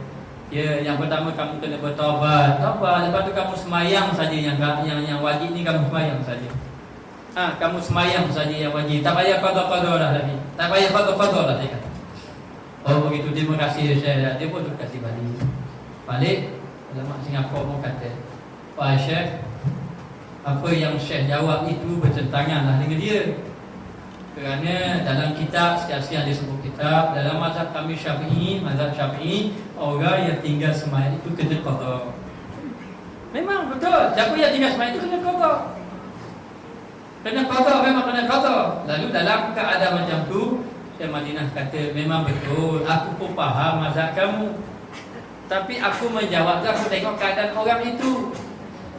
ya, yang pertama kamu kena bertaubat. Lepas tu kamu semayang saja yang wajib ni, kamu semayang saja. Kamu semayang saja yang wajib. Tak payah qada-qada dah lagi. Tak payah qada-qada dah, dia kata. Begitu, terima kasih Syekh. Dia pun terima kasih balik. Ulama Singapura pun kata, Pak Syekh, apa yang Syekh jawab itu bertentangan dengan dia. Kerana dalam kitab, sekian-sekian disebut kitab, dalam mazhab kami Syafi'i, orang yang tinggal sembahyang itu kena qada. Memang betul, siapa yang tinggal sembahyang itu kena qada. Kena qada, memang kena qada. Lalu dalam keadaan macam tu, Syekh Madinah kata, memang betul, aku pun faham mazhab kamu. Tapi aku menjawab, aku tengok keadaan orang itu.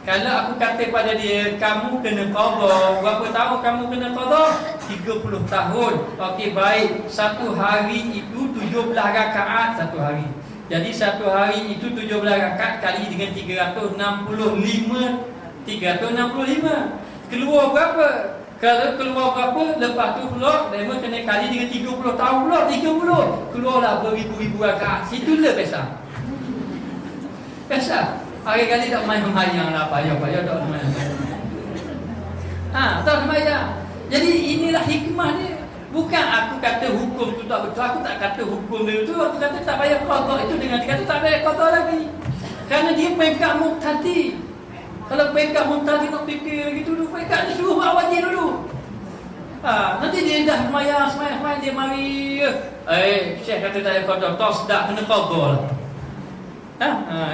Kalau aku kata pada dia, kamu kena qada, berapa tahun kamu kena qada? 30 tahun. Okey, baik. Satu hari itu 17 rakaat satu hari. Jadi satu hari itu 17 rakaat kali dengan 365. Keluar berapa? Kalau keluar berapa, lepas tu pula memang kena kali dengan 30 tahun pula, 30. Keluarlah beribu-ribu rakaat. Situlah pesa. Hari-kali tak main-main lah, payah tak main. Tak sembahyang. Jadi inilah hikmah dia. Bukan aku kata hukum tu tak betul, aku tak kata hukum dia tu, aku kata tak payah qada itu, dengan dia kata tak payah qada lagi. Kerana dia pekat muqtadi. Kalau pekat muqtadi nak fikir lagi dulu, pekat dia suruh buat wajib dulu. Nanti dia dah sembahyang dia mari. Syekh kata tak payah qada, tak sedap kena qada lah.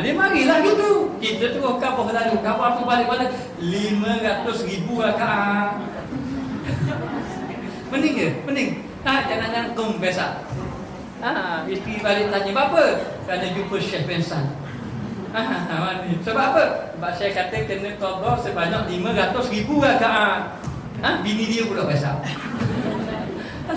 Dia marilah gitu. Kita terus kabur lalu. Kabur aku balik-balik 500,000 rakaat. Mending ke? Mending. Jangan biasa. Isteri balik tanya, apa? Kerana jumpa Syekh pensan. Sebab apa? Sebab saya kata kena qada sebanyak 500,000 rakaat. Bini dia pula besar.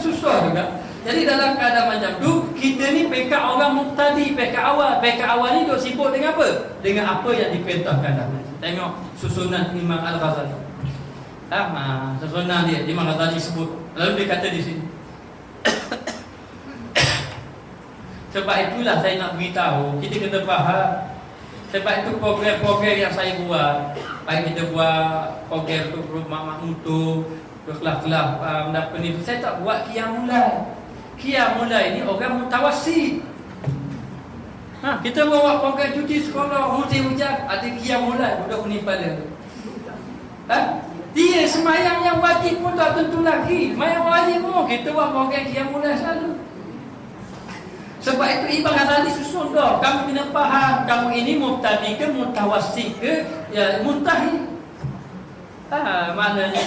Susah juga. Jadi dalam keadaan macam tu, kita ni pekat orang muqtadi, pekat awal. Pekat awal ni duk sibuk dengan apa? Dengan apa yang diperintahkan dah. Tengok susunan Imam Al-Ghazali. Susunan dia Imam Al-Ghazali sebut. Lalu dia kata di sini. Sebab itulah saya nak beritahu, kita kena faham. Sebab itu program-program yang saya buat, baik kita buat program untuk rumah makmutu, kelas-kelas apa ni, saya tak buat qiyam mulai. Qiyam mulai ni orang mutawassit. Kita bawa program cuti sekolah, musim hujan, ada qiyam mulai, budak ni pada. Dia semayang yang wajib pun tak tentu lagi. Semayang wajib pun kita buat program qiyam mulai selalu. Sebab itu Imam Ghazali susun dah. Kamu kena faham, kamu ini mubtadi ke, mutawassit ke, ya muntahi. Maknanya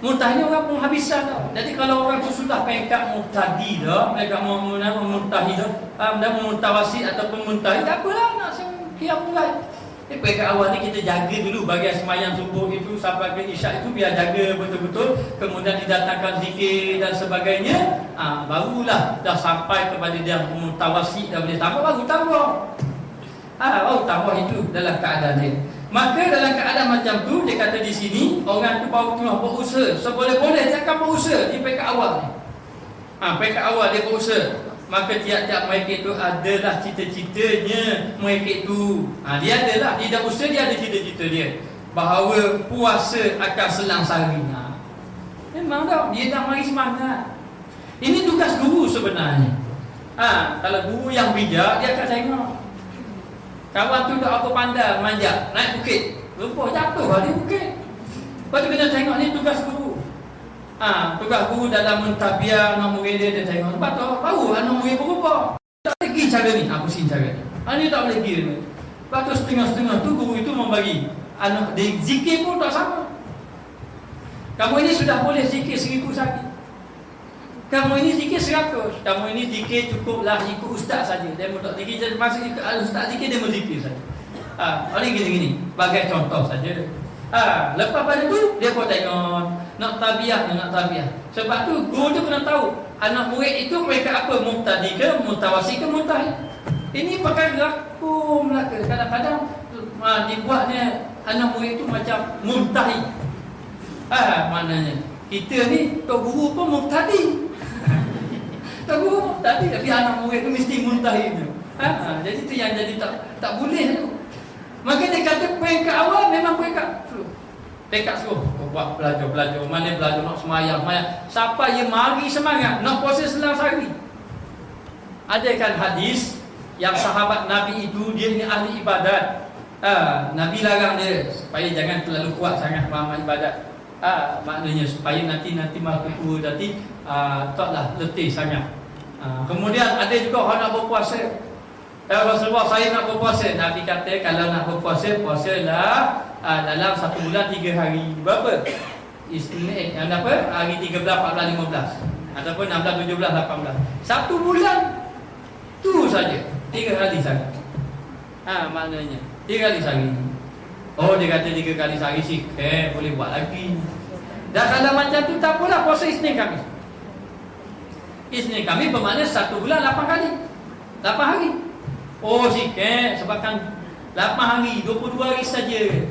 muntahi ni orang penghabisan dah. Jadi kalau orang tu sudah pekat mubtadi dah, mereka mau muntahi dah, dan mutawassit ataupun muntahi, tak apalah nak qiyam mulai. Pekat awal ni kita jaga dulu bahagian sembahyang subuh itu sampai ke isyak itu, biar jaga betul-betul. Kemudian didatangkan zikir dan sebagainya, barulah dah sampai kepada dia mutawassit, dah boleh tambah, baru tambah. Baru tambah itu dalam keadaan dia. Maka dalam keadaan macam tu, dia kata di sini orang tu baru tengah berusaha, seboleh-boleh dia akan berusaha di pekat awal ni. Pekat awal dia berusaha. Maka tiap-tiap mereka itu adalah cita-citanya mereka itu. Dia adalah, dia dah usaha, dia ada cita-cita dia bahawa puasa akan selang sehari. Memang dah, dia dah mari semangat. Ini tugas guru sebenarnya. Kalau guru yang bijak, dia akan tengok kawan tu dah apa pandai manjat, naik bukit, lupa jatuh di bukit. Lepas tu kena tengok, ni tugas guru. Tugas guru dalam mentabiah anak murid dia tengok. Lepas tu tahu anak murid berubah. Tak boleh pergi cara ni, pusing cara ni. Ni tak boleh pergi ni. Lepas tu setengah-setengah tu guru itu membagi anak dia zikir pun tak sama. Kamu ini sudah boleh zikir 1000 sehari. Kamu ini zikir 100. Kamu ini zikir cukuplah ikut ustaz saja. Dia tak zikir, masa ikut ustaz zikir dia berzikir saja. Oleh gini-gini, bagai contoh saja. Lepas pada tu dia pun tengok nak tabiah. Sebab tu guru tu kena tahu anak murid itu mereka apa, mubtadi ke, mutawassit ke, muntahi. Ini pakai lakum lah ke. Kadang-kadang dibuatnya anak murid itu macam muntahi. Maknanya kita ni tok guru pun mubtadi. Tok guru mubtadi, tapi anak murid tu mesti muntahi tu. Jadi tu yang jadi tak boleh tu. Maka dia kata peringkat awal memang peringkat suruh buat belajar, mana belajar nak semayang. Siapa yang mari semangat nak puasa selang sehari. Ada kan hadis yang sahabat Nabi itu dia ni ahli ibadat. Nabi larang dia supaya jangan terlalu kuat sangat amal ibadat. Maknanya supaya nanti mahu tua nanti taklah letih sangat. Kemudian ada juga orang nak berpuasa. Rasulullah, saya nak berpuasa. Nabi kata kalau nak berpuasa, puasalah dalam 1 bulan 3 hari. Berapa? Isnin, hari 13, 14, 15 ataupun 16, 17, 18. 1 bulan tu saja, 3 kali saja. Maknanya 3 kali sehari. Dia kata 3 kali sehari sih, boleh buat lagi. Dan kalau macam tu tak apalah, puasa Isnin Khamis. Isnin Khamis bermakna 1 bulan 8 kali, 8 hari. Sikit sebabkan 8 hari, 22 hari saja.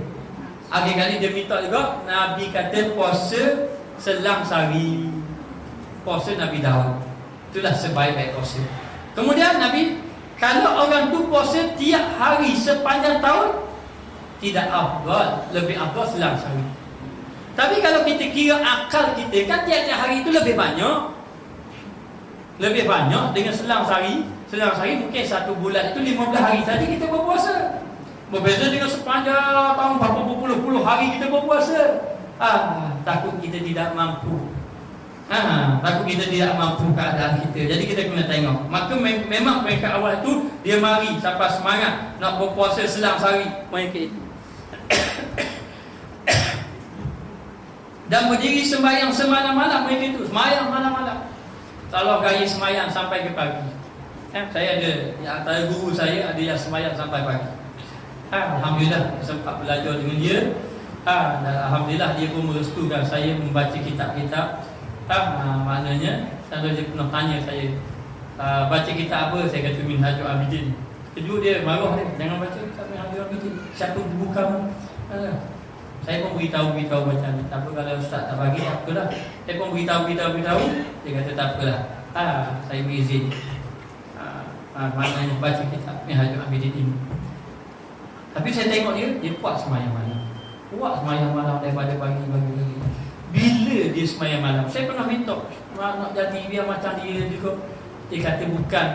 Akhir kali dia minta juga, Nabi kata puasa selang sehari. Puasa Nabi Daud, itulah sebaik-baik puasa. Kemudian Nabi, kalau orang tu puasa tiap hari sepanjang tahun, tidak afdal, lebih afdal selang sehari. Tapi kalau kita kira akal kita, kan tiap-tiap hari itu lebih banyak dengan selang sehari. Selang sehari mungkin 1 bulan itu 15 hari saja kita berpuasa. Berbeza dengan sepanjang tahun berapa puluh hari kita berpuasa. Takut kita tidak mampu. Takut kita tidak mampu keadaan kita. Jadi kita kena tengok. Maka memang mereka awal tu dia mari sampai semangat nak berpuasa selang sehari mereka itu. Dan berdiri sembahyang semalam-malam mereka itu. Sembahyang malam-malam. Kalau gaya sembahyang sampai ke pagi. Saya ada, yang antara guru saya ada yang sembahyang sampai pagi. Alhamdulillah sempat belajar dengan dia. Dan alhamdulillah dia pun merestukan saya membaca kitab-kitab. Maknanya kalau dia pernah tanya saya, baca kitab apa, saya kata Minhajul Abidin. Kejut dia, marah dia, jangan baca kitab Minhajul Abidin, siapa bukan. Saya pun beritahu macam ni. Tak apa kalau ustaz tak bagi, tak apalah. Saya pun beritahu. Dia kata tak apalah. Saya berizin. Maknanya baca kitab Minhajul Abidin ini. Tapi saya tengok dia kuat semayang malam. Kuat semayang malam daripada pagi. Bila dia semayang malam, saya pernah minta nak jadi biar macam dia juga. Dia kata bukan,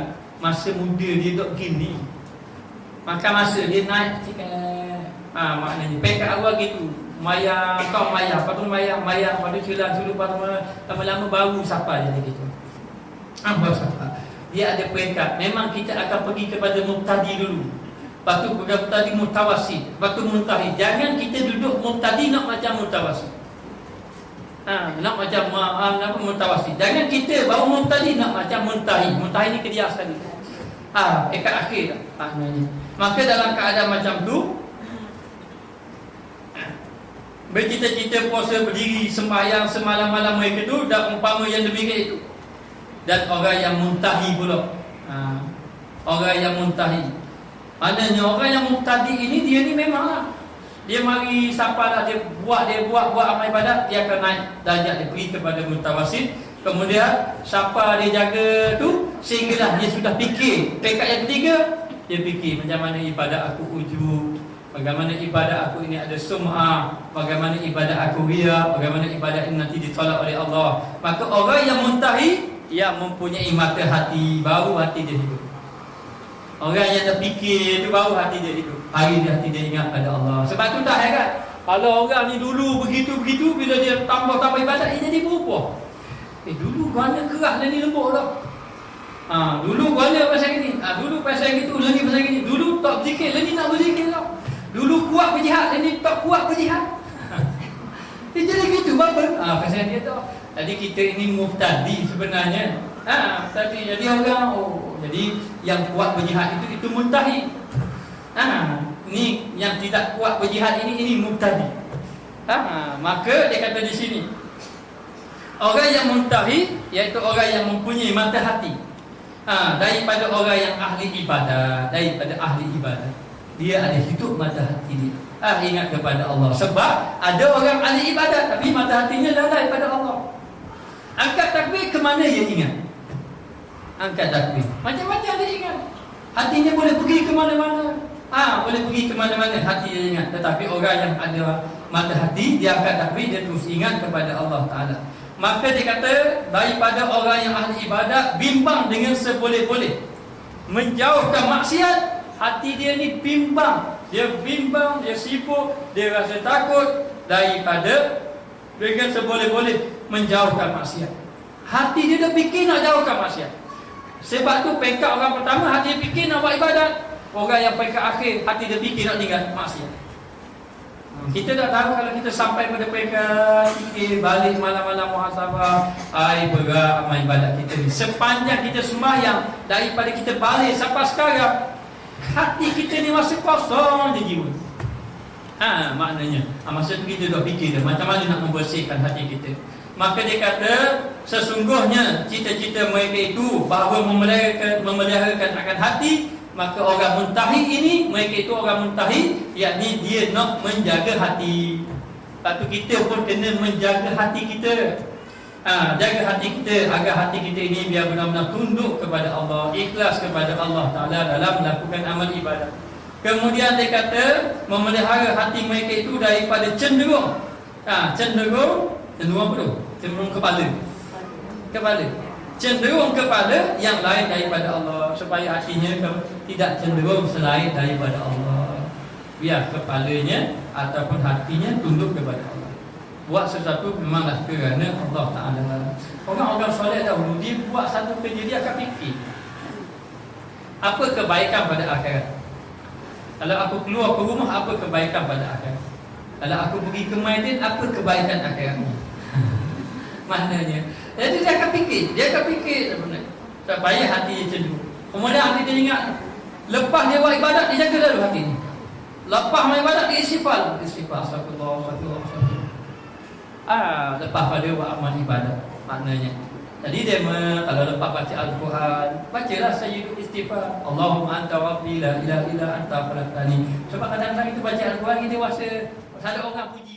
masa muda dia dok gini. Maka masa dia naik maknanya pekat awal gitu. Mayang, lepas tu mayang, lepas tu celah dulu, lepas tu lama-lama baru sapa jadi gitu. Baru sapa. Dia ada peringkat. Memang kita akan pergi kepada mubtadi dulu. Lepas tu mubtadi mutawasid, lepas tu muntahi. Jangan kita duduk mubtadi nak macam mutawasid. Nak macam mutawasid. Jangan kita baru mubtadi nak macam muntahi. Muntahi ni kedia sekali. Pekat akhir maknanya. Maka dalam keadaan macam tu, bercita-cita puasa berdiri sembahyang semalam-malam mereka tu dah umpama yang demikian itu. Dan orang yang muntahi pula. Orang yang muntahi. Maknanya orang yang mubtadi ini, dia ni memanglah dia mari siapa dah dia buat amal ibadat, dia akan naik darjat, dia pergi kepada mutawasid. Kemudian siapa dia jaga tu, sehinggalah dia sudah fikir pekat yang ketiga, dia fikir macam mana ibadat aku ujub, bagaimana ibadat aku ini ada sum'ah, bagaimana ibadat aku riya, bagaimana ibadat ini nanti ditolak oleh Allah. Maka orang yang muntahi, yang mempunyai mata hati, baru hati dia hidup. Orang yang dah fikir tu baru hati dia hidup. Hari dia hati dia ingat pada Allah. Sebab tu tak heran kalau orang ni dulu begitu, bila dia tambah ibadat, dia jadi berubah. Dulu mana keras dan ni lembut dah. Dulu mana pasal gini, dulu pasal gitu, lagi pasal gini. Dulu tak berzikir, lagi nak berzikir tau. Dulu kuat berjihad, lagi tak kuat berjihad. Dia jadi gitu apa? Pasal dia tahu. Jadi kita ini mubtadi sebenarnya. Tadi jadi orang jadi yang kuat berjihad itu muntahi. Ini yang tidak kuat berjihad ini mubtadi. Maka dia kata di sini, orang yang muntahi iaitu orang yang mempunyai mata hati. Daripada orang yang ahli ibadah, dia ada hidup mata hati dia. Ingat kepada Allah. Sebab ada orang ahli ibadah tapi mata hatinya lalai pada Allah. Angkat takbir, ke mana dia ingat? Angkat takbir, macam-macam dia ingat. Hatinya boleh pergi ke mana-mana. Boleh pergi ke mana-mana, hati dia ingat. Tetapi orang yang ada mata hati, dia angkat takbir, dia terus ingat kepada Allah Ta'ala. Maka dia kata, daripada orang yang ahli ibadat, bimbang dengan seboleh-boleh, menjauhkan maksiat. Hati dia ni bimbang. Dia bimbang, dia sibuk, dia rasa takut daripada dengan seboleh-boleh menjauhkan maksiat. Hati dia dah fikir nak jauhkan maksiat. Sebab tu pekat orang pertama, hati dia fikir nak buat ibadat. Orang yang pekat akhir, hati dia fikir nak tinggal maksiat. Kita dah tahu kalau kita sampai pada pekat, fikir balik malam-malam muhasabah, berat amal ibadat kita ni. Sepanjang kita sembahyang, daripada kita balik sampai sekarang, hati kita ni masih kosong je jiwa. Maknanya masa tu kita dah fikir dah macam mana nak membersihkan hati kita. Maka dia kata, sesungguhnya cita-cita mereka itu bahawa memeliharakan akan hati. Maka orang muntahi ini, mereka itu orang muntahi, yakni dia nak menjaga hati. Lepas tu kita pun kena menjaga hati kita. Jaga hati kita agar hati kita ini biar benar-benar tunduk kepada Allah, ikhlas kepada Allah Ta'ala dalam melakukan amal ibadat. Kemudian dia kata, memelihara hati mereka itu daripada cenderung. Cenderung apa tu? Cenderung kepala. Cenderung kepada yang lain daripada Allah, supaya hatinya tidak cenderung selain daripada Allah. Biar kepalanya ataupun hatinya tunduk kepada Allah. Buat sesuatu memanglah kerana Allah Ta'ala. Orang-orang soleh dahulu, dia buat satu kerja, dia akan fikir apa kebaikan pada akhirat. Kalau aku keluar ke rumah, apa kebaikan pada akhirat. Kalau aku pergi ke Maidin, apa kebaikan akhiratnya. Maknanya, jadi dia akan fikir supaya hati dia cenderung. Kemudian hati dia ingat, lepas dia buat ibadat, dia jaga dulu hati ni. Lepas main ibadat dia istighfar, astagfirullah, astagfirullah. Lepas pada buat amal ibadat maknanya. Jadi dia kalau lepas baca Al-Quran, bacalah sayyidul istighfar. Allahumma anta rabbi la ilaha illa anta khalaqtani. Sebab kadang-kadang kita baca Al-Quran kita rasa ada orang puji